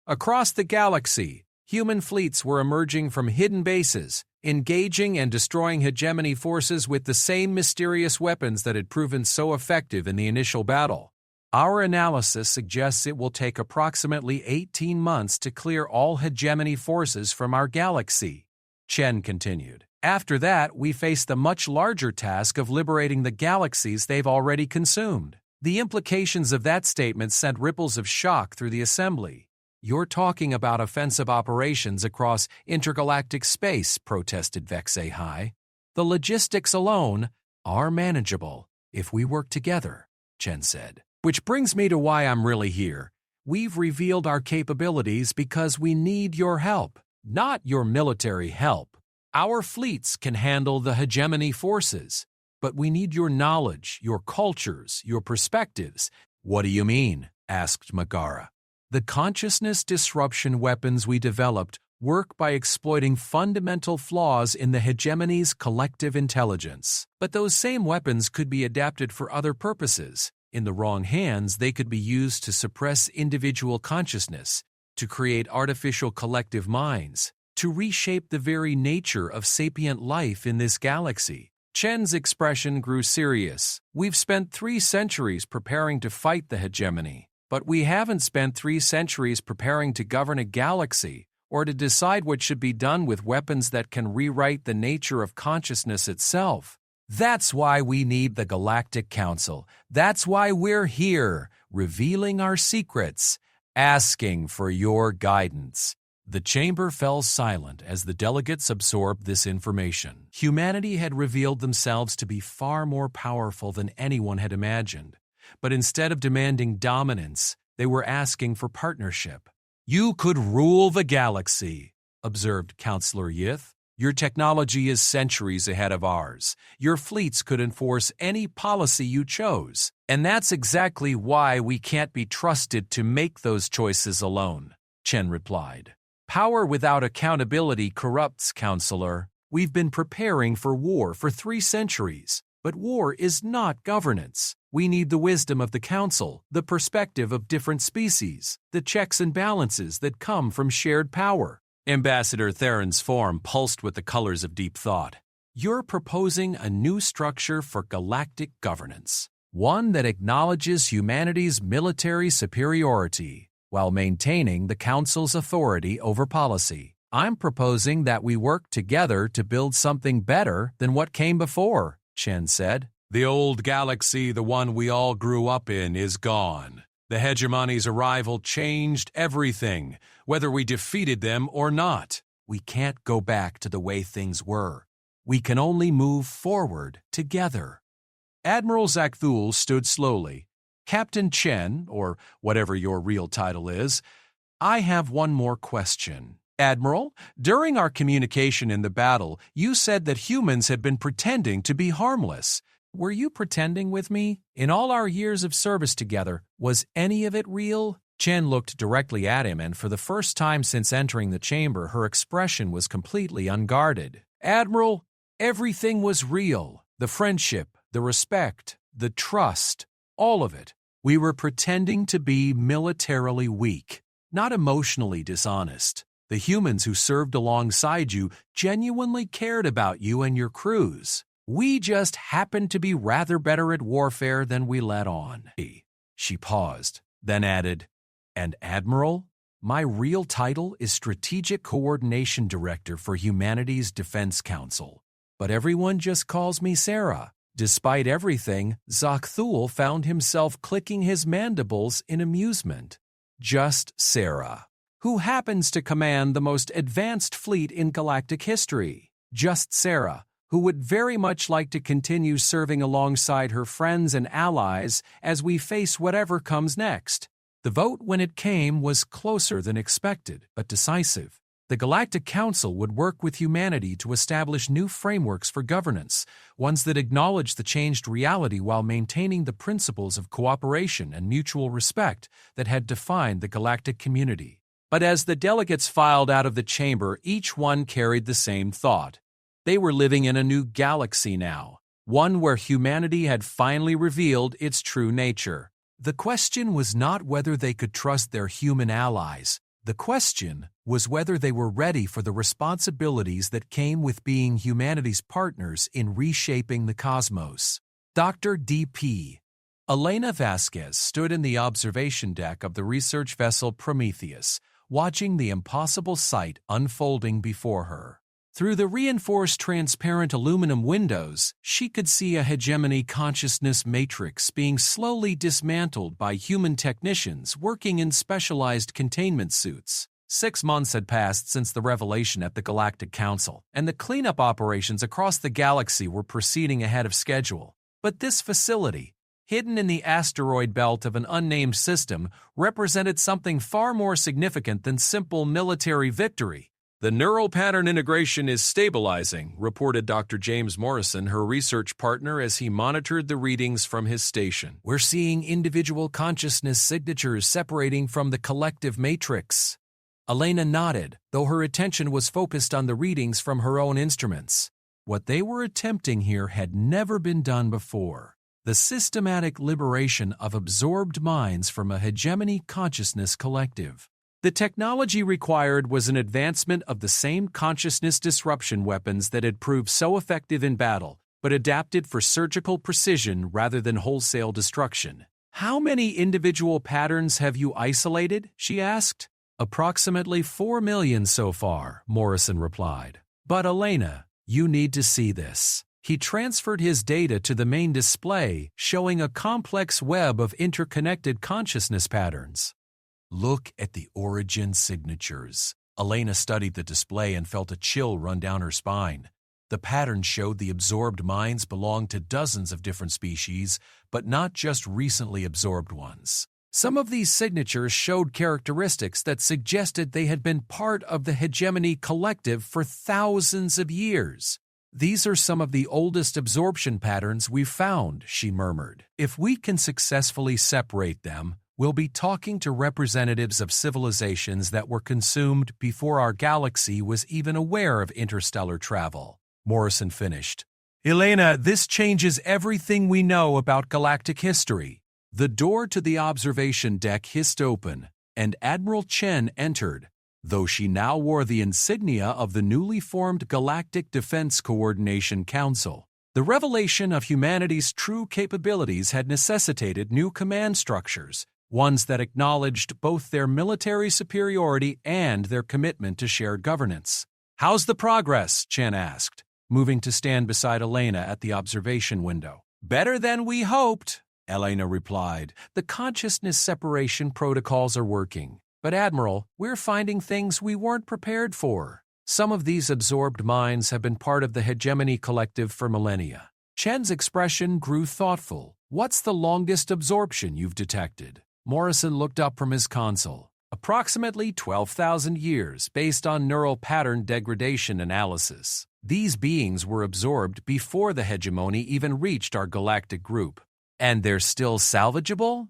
Across the galaxy, human fleets were emerging from hidden bases, engaging and destroying hegemony forces with the same mysterious weapons that had proven so effective in the initial battle. Our analysis suggests it will take approximately 18 months to clear all hegemony forces from our galaxy, Chen continued. After that, we face the much larger task of liberating the galaxies they've already consumed. The implications of that statement sent ripples of shock through the assembly. You're talking about offensive operations across intergalactic space, protested Vex'ai. The logistics alone are manageable if we work together, Chen said. Which brings me to why I'm really here. We've revealed our capabilities because we need your help, not your military help. Our fleets can handle the hegemony forces, but we need your knowledge, your cultures, your perspectives. What do you mean? Asked Megara. The consciousness disruption weapons we developed work by exploiting fundamental flaws in the hegemony's collective intelligence. But those same weapons could be adapted for other purposes. In the wrong hands, they could be used to suppress individual consciousness, to create artificial collective minds, to reshape the very nature of sapient life in this galaxy. Chen's expression grew serious. We've spent 3 centuries preparing to fight the hegemony, but we haven't spent 3 centuries preparing to govern a galaxy or to decide what should be done with weapons that can rewrite the nature of consciousness itself. That's why we need the Galactic Council. That's why we're here, revealing our secrets, asking for your guidance. The chamber fell silent as the delegates absorbed this information. Humanity had revealed themselves to be far more powerful than anyone had imagined. But instead of demanding dominance, they were asking for partnership. You could rule the galaxy, observed Counselor Yith. Your technology is centuries ahead of ours. Your fleets could enforce any policy you chose. And that's exactly why we can't be trusted to make those choices alone, Chen replied. Power without accountability corrupts, Counselor. We've been preparing for war for 3 centuries, but war is not governance. We need the wisdom of the Council, the perspective of different species, the checks and balances that come from shared power. Ambassador Theron's form pulsed with the colors of deep thought. You're proposing a new structure for galactic governance, one that acknowledges humanity's military superiority while maintaining the Council's authority over policy. I'm proposing that we work together to build something better than what came before, Chen said. The old galaxy, the one we all grew up in, is gone. The hegemony's arrival changed everything, whether we defeated them or not. We can't go back to the way things were. We can only move forward together. Admiral Zakthul stood slowly. Captain Chen, or whatever your real title is, I have one more question. Admiral, during our communication in the battle, you said that humans had been pretending to be harmless. Were you pretending with me? In all our years of service together, was any of it real? Chen looked directly at him, and for the first time since entering the chamber, her expression was completely unguarded. Admiral, everything was real. The friendship, the respect, the trust, all of it. We were pretending to be militarily weak, not emotionally dishonest. The humans who served alongside you genuinely cared about you and your crews. We just happened to be rather better at warfare than we let on. She paused, then added, And Admiral, my real title is Strategic Coordination Director for Humanity's Defense Council, but everyone just calls me Sarah. Despite everything, Zakthul found himself clicking his mandibles in amusement. Just Sarah, who happens to command the most advanced fleet in galactic history. Just Sarah, who would very much like to continue serving alongside her friends and allies as we face whatever comes next. The vote, when it came, was closer than expected, but decisive. The Galactic Council would work with humanity to establish new frameworks for governance, ones that acknowledge the changed reality while maintaining the principles of cooperation and mutual respect that had defined the galactic community. But as the delegates filed out of the chamber, each one carried the same thought. They were living in a new galaxy now, one where humanity had finally revealed its true nature. The question was not whether they could trust their human allies. The question was whether they were ready for the responsibilities that came with being humanity's partners in reshaping the cosmos. Dr. D.P. Elena Vasquez stood in the observation deck of the research vessel Prometheus, watching the impossible sight unfolding before her. Through the reinforced transparent aluminum windows, she could see a hegemony consciousness matrix being slowly dismantled by human technicians working in specialized containment suits. 6 months had passed since the revelation at the Galactic Council, and the cleanup operations across the galaxy were proceeding ahead of schedule. But this facility, hidden in the asteroid belt of an unnamed system, represented something far more significant than simple military victory. The neural pattern integration is stabilizing, reported Dr. James Morrison, her research partner, as he monitored the readings from his station. We're seeing individual consciousness signatures separating from the collective matrix. Elena nodded, though her attention was focused on the readings from her own instruments. What they were attempting here had never been done before. The systematic liberation of absorbed minds from a hegemony consciousness collective. The technology required was an advancement of the same consciousness disruption weapons that had proved so effective in battle, but adapted for surgical precision rather than wholesale destruction. How many individual patterns have you isolated? She asked. Approximately 4 million so far, Morrison replied. But Elena, you need to see this. He transferred his data to the main display, showing a complex web of interconnected consciousness patterns. Look at the origin signatures. Elena studied the display and felt a chill run down her spine. The pattern showed the absorbed minds belonged to dozens of different species, but not just recently absorbed ones. Some of these signatures showed characteristics that suggested they had been part of the hegemony collective for thousands of years. "These are some of the oldest absorption patterns we've found," she murmured. "If we can successfully separate them, we'll be talking to representatives of civilizations that were consumed before our galaxy was even aware of interstellar travel." Morrison finished. "Elena, this changes everything we know about galactic history." The door to the observation deck hissed open, and Admiral Chen entered, though she now wore the insignia of the newly formed Galactic Defense Coordination Council. The revelation of humanity's true capabilities had necessitated new command structures, ones that acknowledged both their military superiority and their commitment to shared governance. "How's the progress?" Chen asked, moving to stand beside Elena at the observation window. "Better than we hoped," Elena replied. "The consciousness separation protocols are working. But Admiral, we're finding things we weren't prepared for. Some of these absorbed minds have been part of the hegemony collective for millennia." Chen's expression grew thoughtful. "What's the longest absorption you've detected?" Morrison looked up from his console. "Approximately 12,000 years, based on neural pattern degradation analysis. These beings were absorbed before the hegemony even reached our galactic group." "And they're still salvageable?"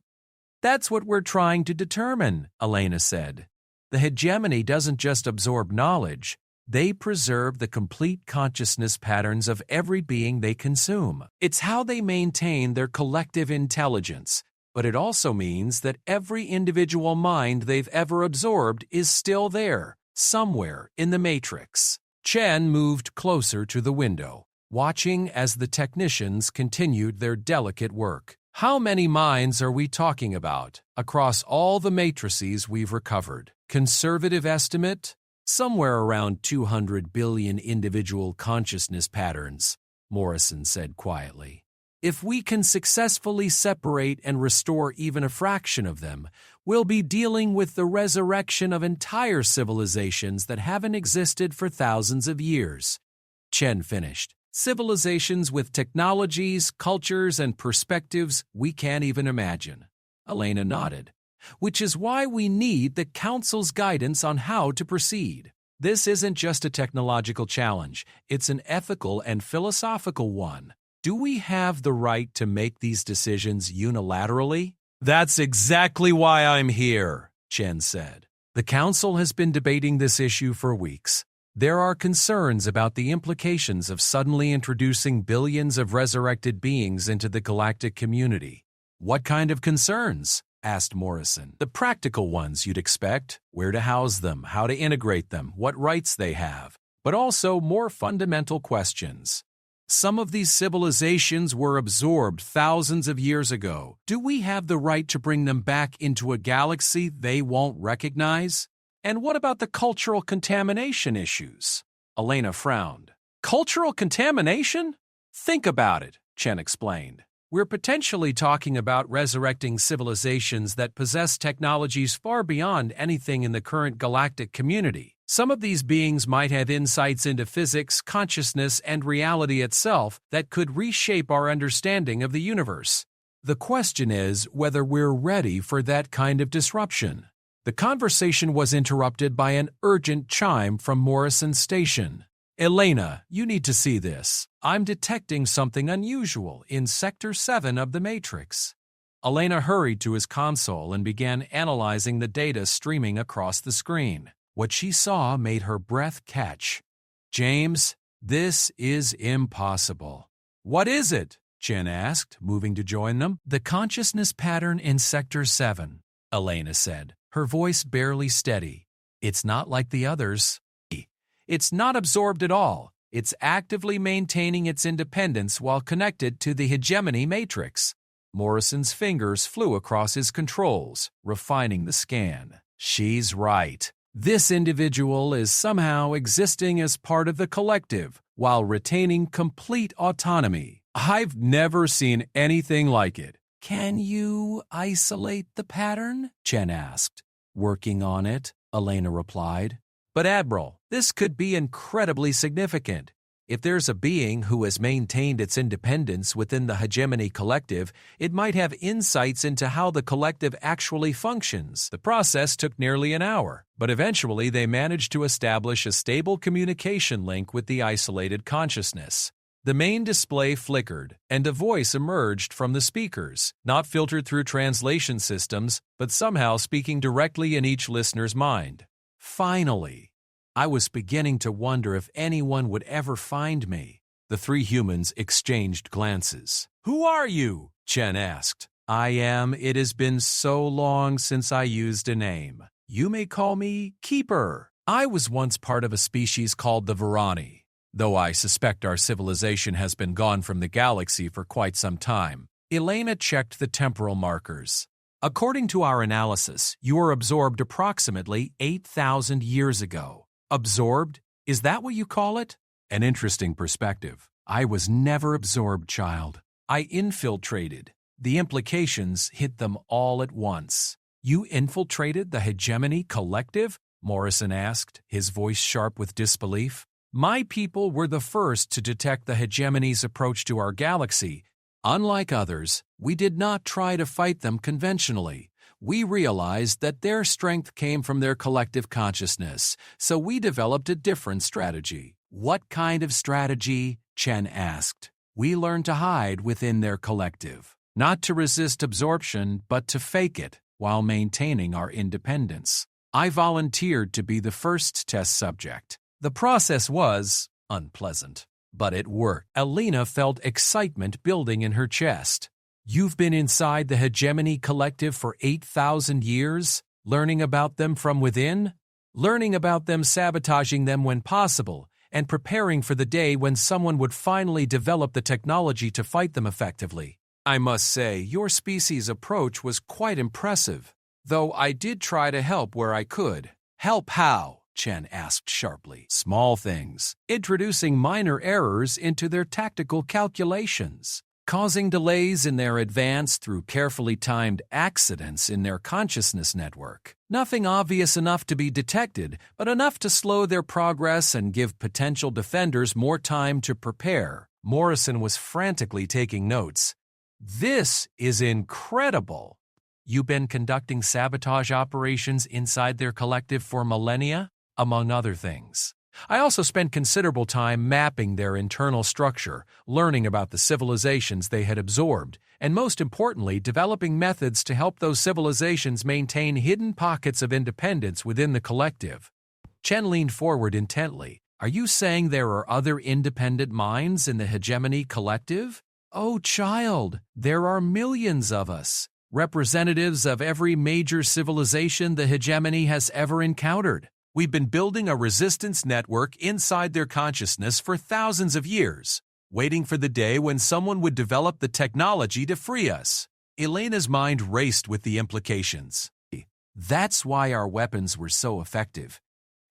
"That's what we're trying to determine," Elena said. "The hegemony doesn't just absorb knowledge. They preserve the complete consciousness patterns of every being they consume. It's how they maintain their collective intelligence, but it also means that every individual mind they've ever absorbed is still there, somewhere in the Matrix." Chen moved closer to the window, watching as the technicians continued their delicate work. "How many minds are we talking about across all the matrices we've recovered?" "Conservative estimate? Somewhere around 200 billion individual consciousness patterns," Morrison said quietly. "If we can successfully separate and restore even a fraction of them, we'll be dealing with the resurrection of entire civilizations that haven't existed for thousands of years." Chen finished. "Civilizations with technologies, cultures, and perspectives we can't even imagine." Elena nodded. "Which is why we need the Council's guidance on how to proceed. This isn't just a technological challenge, it's an ethical and philosophical one. Do we have the right to make these decisions unilaterally?" "That's exactly why I'm here," Chen said. "The Council has been debating this issue for weeks. There are concerns about the implications of suddenly introducing billions of resurrected beings into the galactic community." "What kind of concerns?" asked Morrison. "The practical ones you'd expect: where to house them, how to integrate them, what rights they have. But also more fundamental questions. Some of these civilizations were absorbed thousands of years ago. Do we have the right to bring them back into a galaxy they won't recognize? And what about the cultural contamination issues?" Elena frowned. "Cultural contamination? Think about it," Chen explained. "We're potentially talking about resurrecting civilizations that possess technologies far beyond anything in the current galactic community. Some of these beings might have insights into physics, consciousness, and reality itself that could reshape our understanding of the universe. The question is whether we're ready for that kind of disruption." The conversation was interrupted by an urgent chime from Morrison's station. "Elena, you need to see this. I'm detecting something unusual in Sector 7 of the Matrix." Elena hurried to his console and began analyzing the data streaming across the screen. What she saw made her breath catch. "James, this is impossible." "What is it?" Chen asked, moving to join them. "The consciousness pattern in Sector 7, Elena said, her voice barely steady. "It's not like the others. It's not absorbed at all. It's actively maintaining its independence while connected to the hegemony matrix." Morrison's fingers flew across his controls, refining the scan. "She's right. This individual is somehow existing as part of the collective while retaining complete autonomy. I've never seen anything like it." "Can you isolate the pattern?" Chen asked. "Working on it," Elena replied. "But Admiral, this could be incredibly significant. If there's a being who has maintained its independence within the hegemony collective, it might have insights into how the collective actually functions. The process took nearly an hour, but eventually they managed to establish a stable communication link with the isolated consciousness. The main display flickered, and a voice emerged from the speakers, not filtered through translation systems, but somehow speaking directly in each listener's mind. Finally! I was beginning to wonder if anyone would ever find me. The three humans exchanged glances. "Who are you?" Chen asked. "I am. It has been so long since I used a name. You may call me Keeper. I was once part of a species called the Varani, though I suspect our civilization has been gone from the galaxy for quite some time." Elena checked the temporal markers. "According to our analysis, you were absorbed approximately 8,000 years ago. Absorbed? Is that what you call it?" An interesting perspective. I was never absorbed, child. I infiltrated. The implications hit them all at once. "You infiltrated the hegemony collective?" Morrison asked, his voice sharp with disbelief. "My people were the first to detect the hegemony's approach to our galaxy. Unlike others, we did not try to fight them conventionally. We realized that their strength came from their collective consciousness, so we developed a different strategy." "What kind of strategy?" Chen asked. "We learned to hide within their collective, not to resist absorption, but to fake it while maintaining our independence. I volunteered to be the first test subject. The process was unpleasant, but it worked." Elena felt excitement building in her chest. "You've been inside the hegemony collective for 8,000 years, learning about them from within? Learning about them, sabotaging them when possible, and preparing for the day when someone would finally develop the technology to fight them effectively. I must say, your species' approach was quite impressive, though I did try to help where I could." "Help how?" Chen asked sharply. "Small things, introducing minor errors into their tactical calculations, causing delays in their advance through carefully timed accidents in their consciousness network. Nothing obvious enough to be detected, but enough to slow their progress and give potential defenders more time to prepare." Morrison was frantically taking notes. "This is incredible! You've been conducting sabotage operations inside their collective for millennia, among other things. I also spent considerable time mapping their internal structure, learning about the civilizations they had absorbed, and most importantly, developing methods to help those civilizations maintain hidden pockets of independence within the collective." Chen leaned forward intently. "Are you saying there are other independent minds in the hegemony collective?" "Oh, child, there are millions of us, representatives of every major civilization the hegemony has ever encountered. We've been building a resistance network inside their consciousness for thousands of years, waiting for the day when someone would develop the technology to free us." Elena's mind raced with the implications. "That's why our weapons were so effective.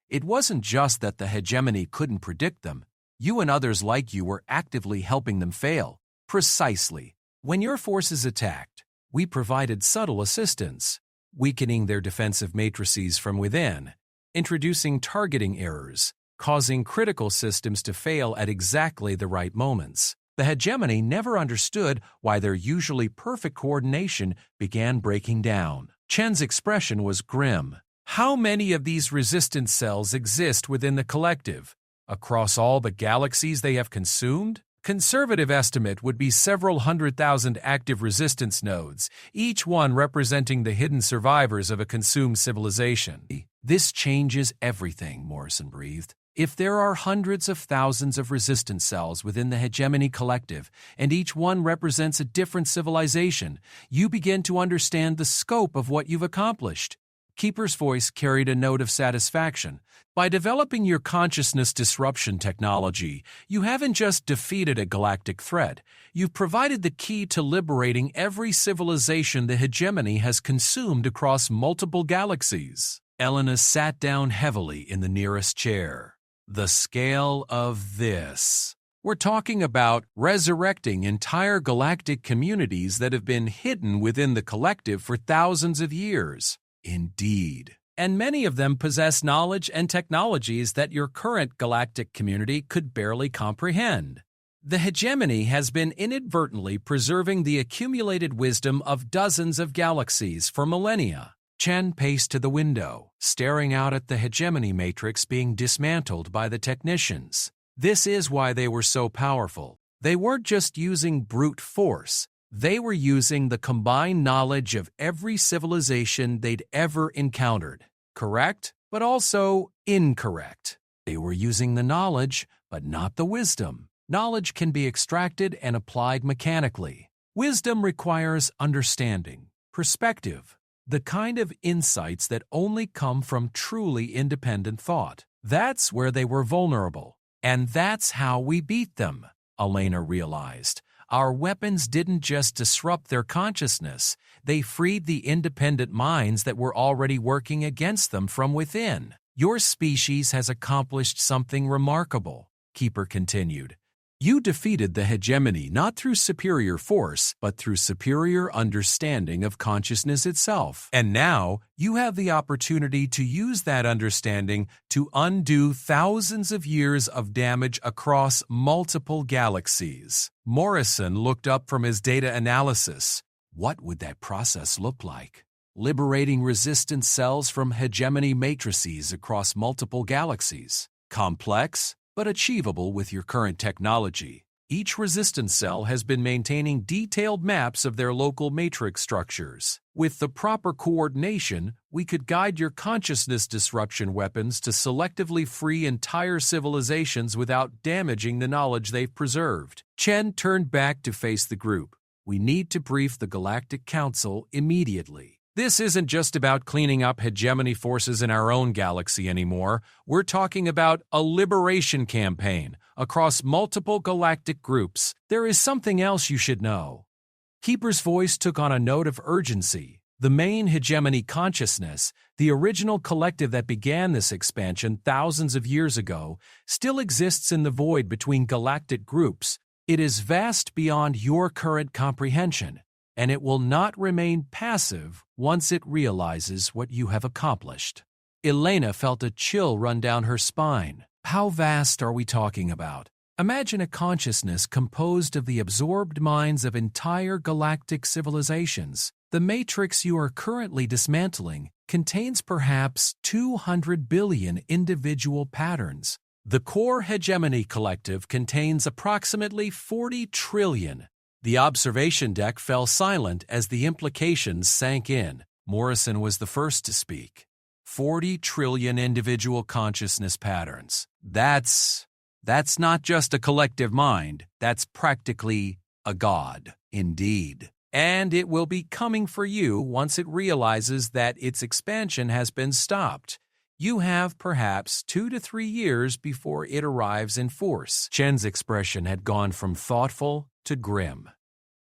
It wasn't just that the hegemony couldn't predict them. You and others like you were actively helping them fail." "Precisely. When your forces attacked, we provided subtle assistance, weakening their defensive matrices from within, introducing targeting errors, causing critical systems to fail at exactly the right moments. The hegemony never understood why their usually perfect coordination began breaking down." Chen's expression was grim. "How many of these resistance cells exist within the collective? Across all the galaxies they have consumed? Conservative estimate would be several 100,000 active resistance nodes, each one representing the hidden survivors of a consumed civilization." "This changes everything," Morrison breathed. "If there are hundreds of thousands of resistance cells within the hegemony collective, and each one represents a different civilization, you begin to understand the scope of what you've accomplished." Keeper's voice carried a note of satisfaction. "By developing your consciousness disruption technology, you haven't just defeated a galactic threat, you've provided the key to liberating every civilization the hegemony has consumed across multiple galaxies." Elena sat down heavily in the nearest chair. "The scale of this. We're talking about resurrecting entire galactic communities that have been hidden within the collective for thousands of years." "Indeed." and many of them possess knowledge and technologies that your current galactic community could barely comprehend. The hegemony has been inadvertently preserving the accumulated wisdom of dozens of galaxies for millennia. Chen paced to the window, staring out at the hegemony matrix being dismantled by the technicians. This is why they were so powerful. They weren't just using brute force. They were using the combined knowledge of every civilization they'd ever encountered. Correct, but also incorrect. They were using the knowledge, but not the wisdom. Knowledge can be extracted and applied mechanically. Wisdom requires understanding, perspective, the kind of insights that only come from truly independent thought. That's where they were vulnerable. And that's how we beat them, Elena realized. Our weapons didn't just disrupt their consciousness, they freed the independent minds that were already working against them from within. Your species has accomplished something remarkable, Keeper continued. You defeated the hegemony not through superior force, but through superior understanding of consciousness itself. And now, you have the opportunity to use that understanding to undo thousands of years of damage across multiple galaxies. Morrison looked up from his data analysis. What would that process look like? Liberating resistant cells from hegemony matrices across multiple galaxies. Complex, but achievable with your current technology. Each resistance cell has been maintaining detailed maps of their local matrix structures. With the proper coordination, we could guide your consciousness disruption weapons to selectively free entire civilizations without damaging the knowledge they've preserved. Chen turned back to face the group. We need to brief the Galactic Council immediately. This isn't just about cleaning up hegemony forces in our own galaxy anymore. We're talking about a liberation campaign across multiple galactic groups. There is something else you should know. Keeper's voice took on a note of urgency. The main hegemony consciousness, the original collective that began this expansion thousands of years ago, still exists in the void between galactic groups. It is vast beyond your current comprehension, and it will not remain passive once it realizes what you have accomplished. Elena felt a chill run down her spine. How vast are we talking about? Imagine a consciousness composed of the absorbed minds of entire galactic civilizations. The matrix you are currently dismantling contains perhaps 200 billion individual patterns. The core hegemony collective contains approximately 40 trillion. The observation deck fell silent as the implications sank in. Morrison was the first to speak. 40 trillion individual consciousness patterns. That's not just a collective mind. That's practically a god, indeed. And it will be coming for you once it realizes that its expansion has been stopped. You have perhaps 2 to 3 years before it arrives in force. Chen's expression had gone from thoughtful to grim.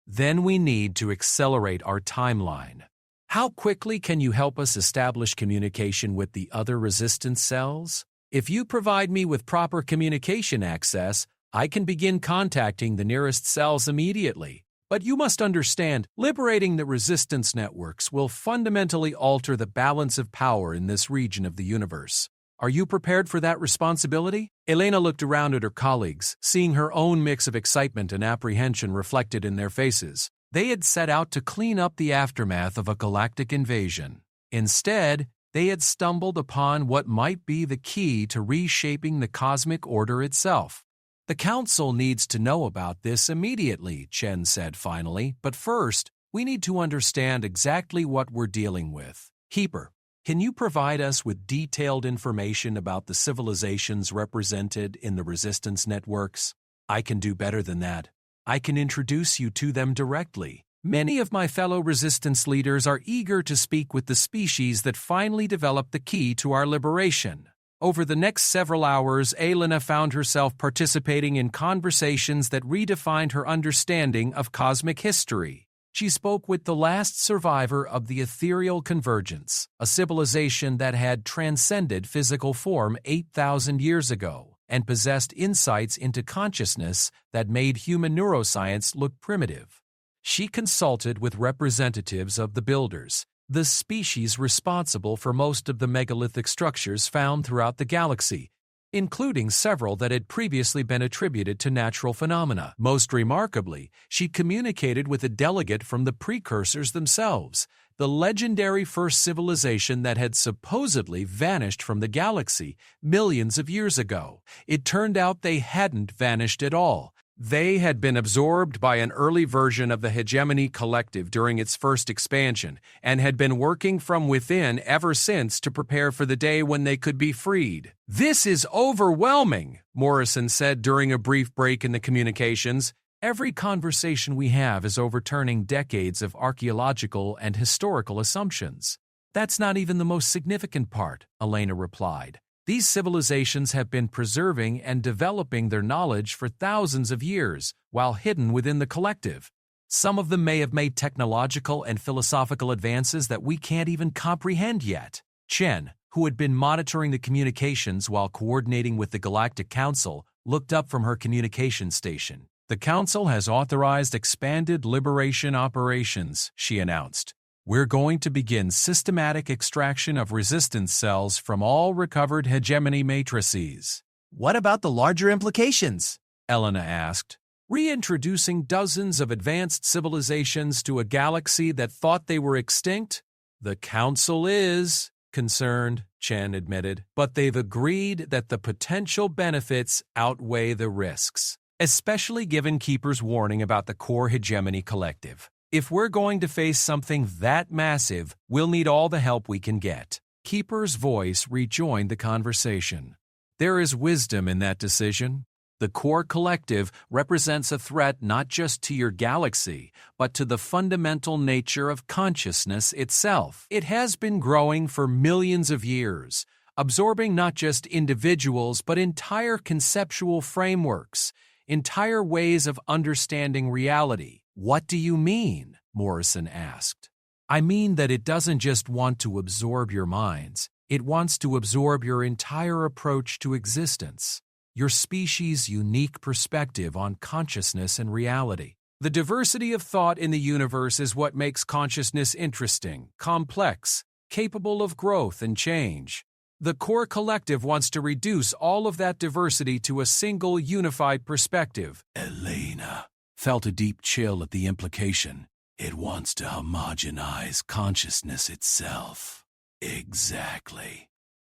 Then we need to accelerate our timeline. How quickly can you help us establish communication with the other resistance cells? If you provide me with proper communication access, I can begin contacting the nearest cells immediately. But you must understand, liberating the resistance networks will fundamentally alter the balance of power in this region of the universe. Are you prepared for that responsibility? Elena looked around at her colleagues, seeing her own mix of excitement and apprehension reflected in their faces. They had set out to clean up the aftermath of a galactic invasion. Instead, they had stumbled upon what might be the key to reshaping the cosmic order itself. The Council needs to know about this immediately, Chen said finally, but first, we need to understand exactly what we're dealing with. Keeper, can you provide us with detailed information about the civilizations represented in the resistance networks? I can do better than that. I can introduce you to them directly. Many of my fellow resistance leaders are eager to speak with the species that finally developed the key to our liberation. Over the next several hours, Elena found herself participating in conversations that redefined her understanding of cosmic history. She spoke with the last survivor of the ethereal convergence, a civilization that had transcended physical form 8,000 years ago and possessed insights into consciousness that made human neuroscience look primitive. She consulted with representatives of the Builders, the species responsible for most of the megalithic structures found throughout the galaxy, including several that had previously been attributed to natural phenomena. Most remarkably, she communicated with a delegate from the precursors themselves, the legendary first civilization that had supposedly vanished from the galaxy millions of years ago. It turned out they hadn't vanished at all. They had been absorbed by an early version of the Hegemony Collective during its first expansion, and had been working from within ever since to prepare for the day when they could be freed. "This is overwhelming," Morrison said during a brief break in the communications. "Every conversation we have is overturning decades of archaeological and historical assumptions." "That's not even the most significant part," Elena replied. "These civilizations have been preserving and developing their knowledge for thousands of years, while hidden within the collective. Some of them may have made technological and philosophical advances that we can't even comprehend yet." Chen, who had been monitoring the communications while coordinating with the Galactic Council, looked up from her communication station. "The Council has authorized expanded liberation operations," she announced. "We're going to begin systematic extraction of resistance cells from all recovered hegemony matrices." "What about the larger implications?" Elena asked. "Reintroducing dozens of advanced civilizations to a galaxy that thought they were extinct? The Council is concerned," Chen admitted, "but they've agreed that the potential benefits outweigh the risks, especially given Keeper's warning about the core hegemony collective. If we're going to face something that massive, we'll need all the help we can get." Keeper's voice rejoined the conversation. "There is wisdom in that decision. The core collective represents a threat not just to your galaxy, but to the fundamental nature of consciousness itself. It has been growing for millions of years, absorbing not just individuals but entire conceptual frameworks, entire ways of understanding reality." "What do you mean?" Morrison asked. "I mean that it doesn't just want to absorb your minds. It wants to absorb your entire approach to existence, your species' unique perspective on consciousness and reality. The diversity of thought in the universe is what makes consciousness interesting, complex, capable of growth and change. The core collective wants to reduce all of that diversity to a single unified perspective." Elena felt a deep chill at the implication. "It wants to homogenize consciousness itself." "Exactly."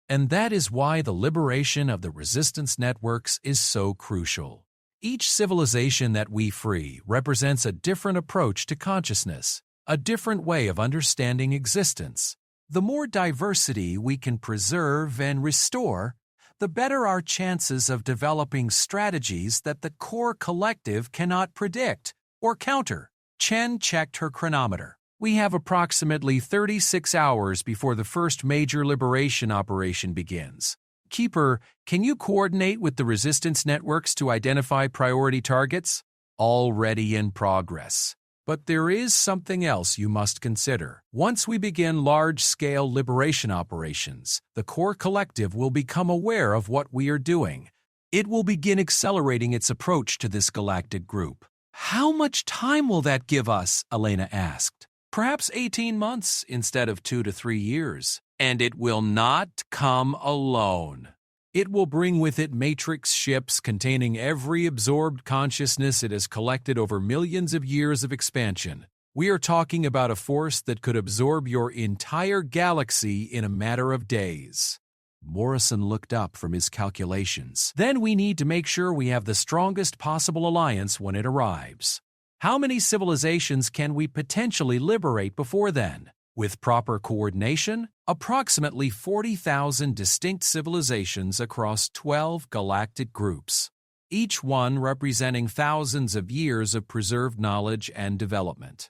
And that is why the liberation of the resistance networks is so crucial. Each civilization that we free represents a different approach to consciousness, a different way of understanding existence. The more diversity we can preserve and restore, the better our chances of developing strategies that the core collective cannot predict or counter. Chen checked her chronometer. "We have approximately 36 hours before the first major liberation operation begins. Keeper, can you coordinate with the resistance networks to identify priority targets?" "Already in progress. But there is something else you must consider. Once we begin large-scale liberation operations, the core collective will become aware of what we are doing. It will begin accelerating its approach to this galactic group." "How much time will that give us?" Elena asked. "Perhaps 18 months instead of 2 to 3 years. And it will not come alone. It will bring with it matrix ships containing every absorbed consciousness it has collected over millions of years of expansion. We are talking about a force that could absorb your entire galaxy in a matter of days." Morrison looked up from his calculations. "Then we need to make sure we have the strongest possible alliance when it arrives. How many civilizations can we potentially liberate before then? With proper coordination, approximately 40,000 distinct civilizations across 12 galactic groups, each one representing thousands of years of preserved knowledge and development."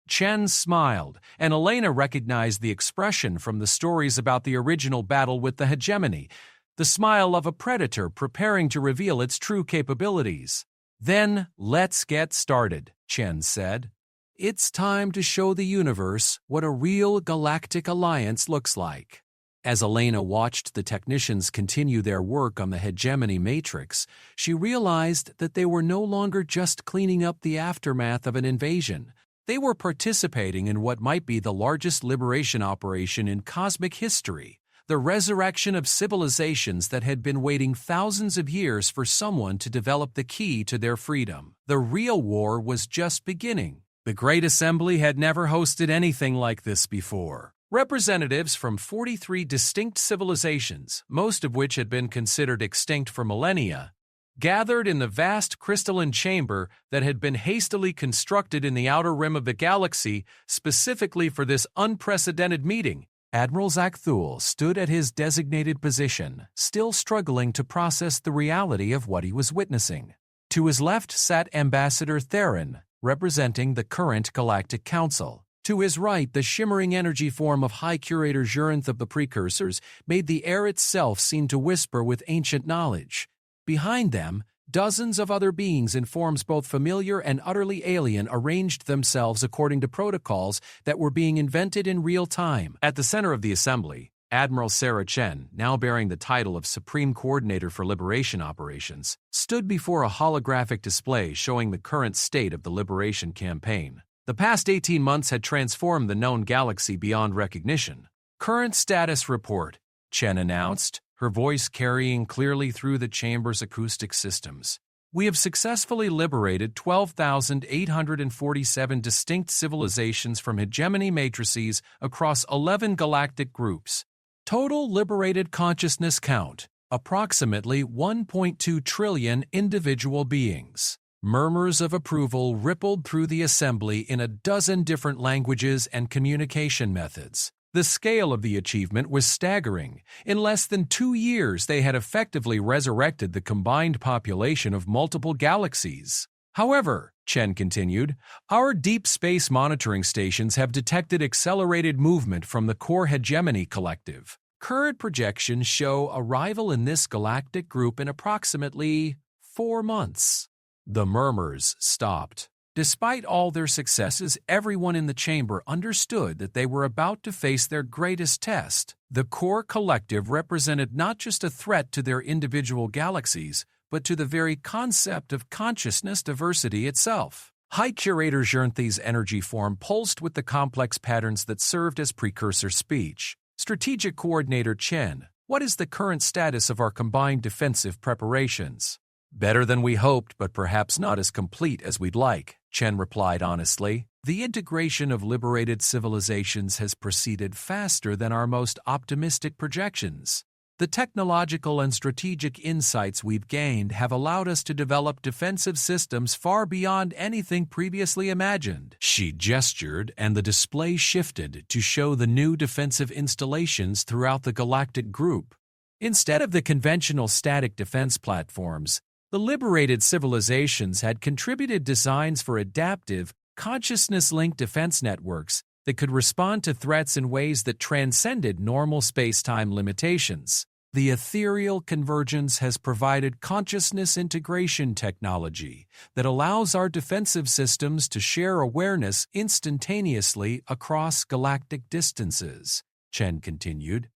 Chen smiled, and Elena recognized the expression from the stories about the original battle with the hegemony, the smile of a predator preparing to reveal its true capabilities. "Then let's get started," Chen said. "It's time to show the universe what a real galactic alliance looks like." As Elena watched the technicians continue their work on the hegemony matrix, she realized that they were no longer just cleaning up the aftermath of an invasion. They were participating in what might be the largest liberation operation in cosmic history, the resurrection of civilizations that had been waiting thousands of years for someone to develop the key to their freedom. The real war was just beginning. The Great Assembly had never hosted anything like this before. Representatives from 43 distinct civilizations, most of which had been considered extinct for millennia, gathered in the vast crystalline chamber that had been hastily constructed in the outer rim of the galaxy specifically for this unprecedented meeting. Admiral Zakthul stood at his designated position, still struggling to process the reality of what he was witnessing. To his left sat Ambassador Theron, representing the current Galactic Council. To his right, the shimmering energy form of High Curator Jurinth of the Precursors made the air itself seem to whisper with ancient knowledge. Behind them, dozens of other beings in forms both familiar and utterly alien arranged themselves according to protocols that were being invented in real time. At the center of the assembly, Admiral Sarah Chen, now bearing the title of Supreme Coordinator for Liberation Operations, stood before a holographic display showing the current state of the Liberation Campaign. The past 18 months had transformed the known galaxy beyond recognition. Current status report, Chen announced, her voice carrying clearly through the chamber's acoustic systems. We have successfully liberated 12,847 distinct civilizations from hegemony matrices across 11 galactic groups. Total liberated consciousness count, approximately 1.2 trillion individual beings. Murmurs of approval rippled through the assembly in a dozen different languages and communication methods. The scale of the achievement was staggering. In less than 2 years, they had effectively resurrected the combined population of multiple galaxies. However, Chen continued, our deep space monitoring stations have detected accelerated movement from the core hegemony collective. Current projections show arrival in this galactic group in approximately 4 months. The murmurs stopped. Despite all their successes, everyone in the chamber understood that they were about to face their greatest test. The core collective represented not just a threat to their individual galaxies, but to the very concept of consciousness diversity itself. High Curator Jernthe's energy form pulsed with the complex patterns that served as precursor speech. Strategic Coordinator Chen, what is the current status of our combined defensive preparations? Better than we hoped, but perhaps not as complete as we'd like, Chen replied honestly. The integration of liberated civilizations has proceeded faster than our most optimistic projections. The technological and strategic insights we've gained have allowed us to develop defensive systems far beyond anything previously imagined. She gestured, and the display shifted to show the new defensive installations throughout the galactic group. Instead of the conventional static defense platforms, the liberated civilizations had contributed designs for adaptive, consciousness-linked defense networks that could respond to threats in ways that transcended normal space-time limitations. The ethereal convergence has provided consciousness integration technology that allows our defensive systems to share awareness instantaneously across galactic distances, Chen continued.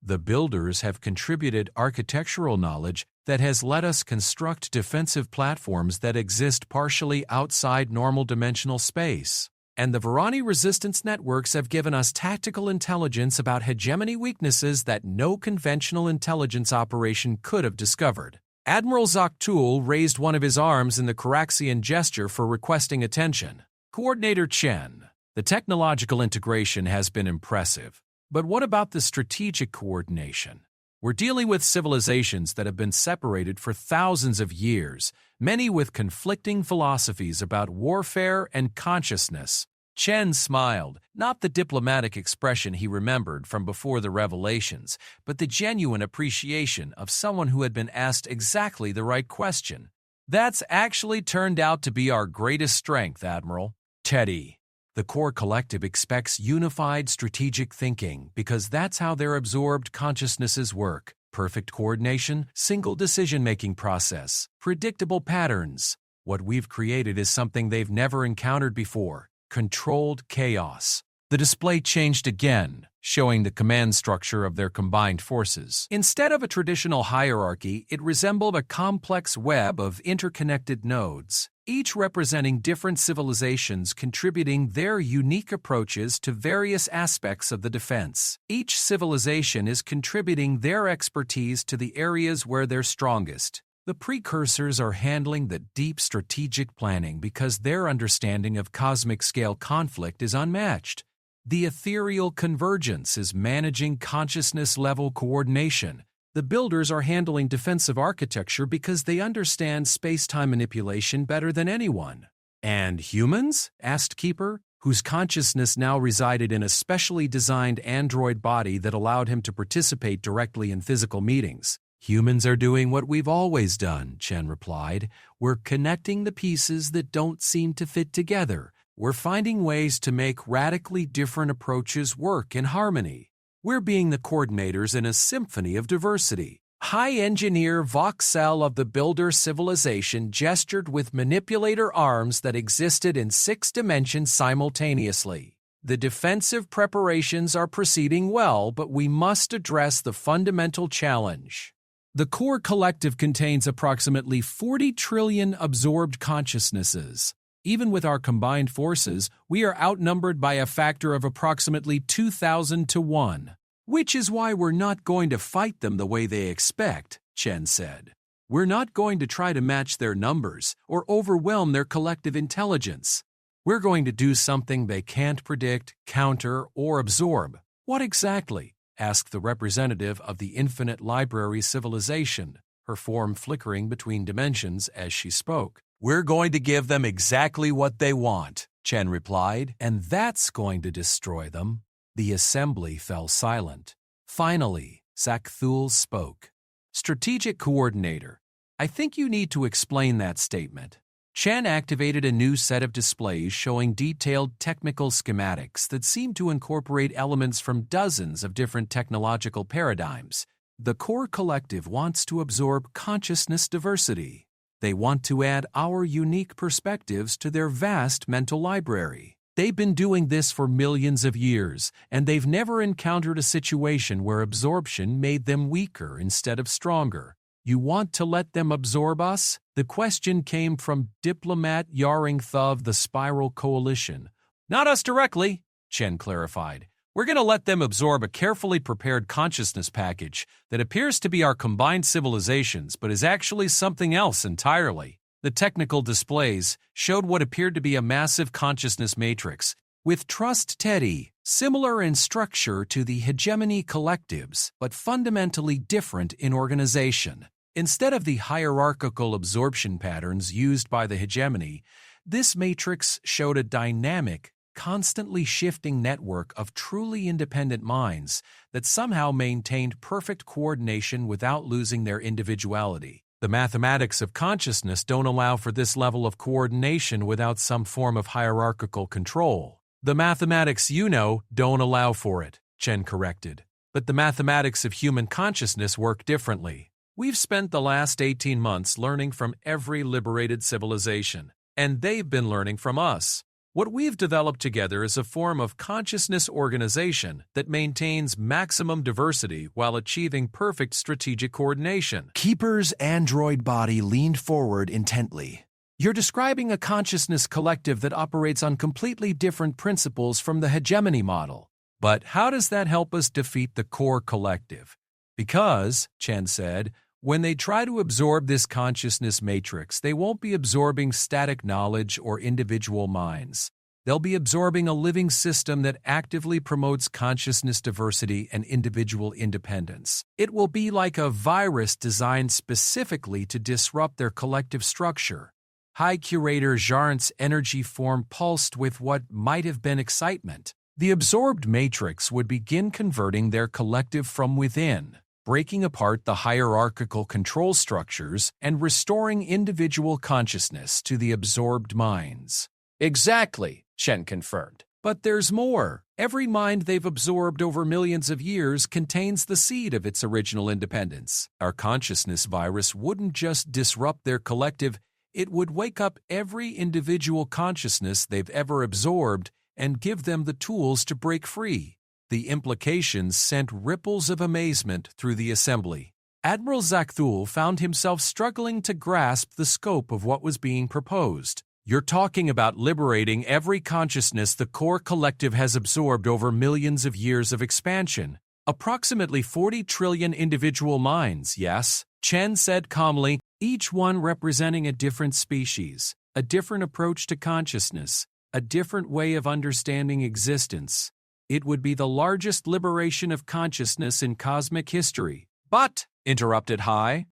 The builders have contributed architectural knowledge that has let us construct defensive platforms that exist partially outside normal dimensional space. And the Varani resistance networks have given us tactical intelligence about hegemony weaknesses that no conventional intelligence operation could have discovered. Admiral Zaktul raised one of his arms in the Caraxian gesture for requesting attention. Coordinator Chen, the technological integration has been impressive. But what about the strategic coordination? We're dealing with civilizations that have been separated for thousands of years, many with conflicting philosophies about warfare and consciousness. Chen smiled, not the diplomatic expression he remembered from before the revelations, but the genuine appreciation of someone who had been asked exactly the right question. That's actually turned out to be our greatest strength, Admiral. Teddy. The core collective expects unified strategic thinking because that's how their absorbed consciousnesses work. Perfect coordination, single decision-making process, predictable patterns. What we've created is something they've never encountered before. Controlled chaos. The display changed again, showing the command structure of their combined forces. Instead of a traditional hierarchy, it resembled a complex web of interconnected nodes. each representing different civilizations contributing their unique approaches to various aspects of the defense. Each civilization is contributing their expertise to the areas where they're strongest. The precursors are handling the deep strategic planning because their understanding of cosmic-scale conflict is unmatched. The ethereal convergence is managing consciousness-level coordination. The builders are handling defensive architecture because they understand space-time manipulation better than anyone. And humans? Asked Keeper, whose consciousness now resided in a specially designed android body that allowed him to participate directly in physical meetings. Humans are doing what we've always done, Chen replied. We're connecting the pieces that don't seem to fit together. We're finding ways to make radically different approaches work in harmony. We're being the coordinators in a symphony of diversity. High Engineer Voxel of the Builder civilization gestured with manipulator arms that existed in 6 dimensions simultaneously. The defensive preparations are proceeding well, but we must address the fundamental challenge. The core collective contains approximately 40 trillion absorbed consciousnesses. Even with our combined forces, we are outnumbered by a factor of approximately 2,000 to 1. Which is why we're not going to fight them the way they expect, Chen said. We're not going to try to match their numbers or overwhelm their collective intelligence. We're going to do something they can't predict, counter, or absorb. What exactly? Asked the representative of the Infinite Library civilization, her form flickering between dimensions as she spoke. We're going to give them exactly what they want, Chen replied, and that's going to destroy them. The assembly fell silent. Finally, Sakthul spoke. Strategic Coordinator, I think you need to explain that statement. Chen activated a new set of displays showing detailed technical schematics that seemed to incorporate elements from dozens of different technological paradigms. The core collective wants to absorb consciousness diversity. They want to add our unique perspectives to their vast mental library. They've been doing this for millions of years, and they've never encountered a situation where absorption made them weaker instead of stronger. You want to let them absorb us? The question came from Diplomat Yaringth of the Spiral Coalition. Not us directly, Chen clarified. We're going to let them absorb a carefully prepared consciousness package that appears to be our combined civilizations but is actually something else entirely. The technical displays showed what appeared to be a massive consciousness matrix, with Trust Teddy, similar in structure to the hegemony collectives, but fundamentally different in organization. Instead of the hierarchical absorption patterns used by the hegemony, this matrix showed a dynamic, constantly shifting network of truly independent minds that somehow maintained perfect coordination without losing their individuality. The mathematics of consciousness don't allow for this level of coordination without some form of hierarchical control. The mathematics you know don't allow for it, Chen corrected. But the mathematics of human consciousness work differently. We've spent the last 18 months learning from every liberated civilization, and they've been learning from us. What we've developed together is a form of consciousness organization that maintains maximum diversity while achieving perfect strategic coordination. Keeper's android body leaned forward intently. You're describing a consciousness collective that operates on completely different principles from the hegemony model. But how does that help us defeat the core collective? Because, Chen said, when they try to absorb this consciousness matrix, they won't be absorbing static knowledge or individual minds. They'll be absorbing a living system that actively promotes consciousness diversity and individual independence. It will be like a virus designed specifically to disrupt their collective structure. High Curator Jarnt's energy form pulsed with what might have been excitement. The absorbed matrix would begin converting their collective from within, breaking apart the hierarchical control structures and restoring individual consciousness to the absorbed minds. Exactly, Chen confirmed. But there's more. Every mind they've absorbed over millions of years contains the seed of its original independence. Our consciousness virus wouldn't just disrupt their collective, it would wake up every individual consciousness they've ever absorbed and give them the tools to break free. The implications sent ripples of amazement through the assembly. Admiral Zakthul found himself struggling to grasp the scope of what was being proposed. You're talking about liberating every consciousness the core collective has absorbed over millions of years of expansion. Approximately 40 trillion individual minds, yes? Chen said calmly, each one representing a different species, a different approach to consciousness, a different way of understanding existence. It would be the largest liberation of consciousness in cosmic history. But, interrupted Hai,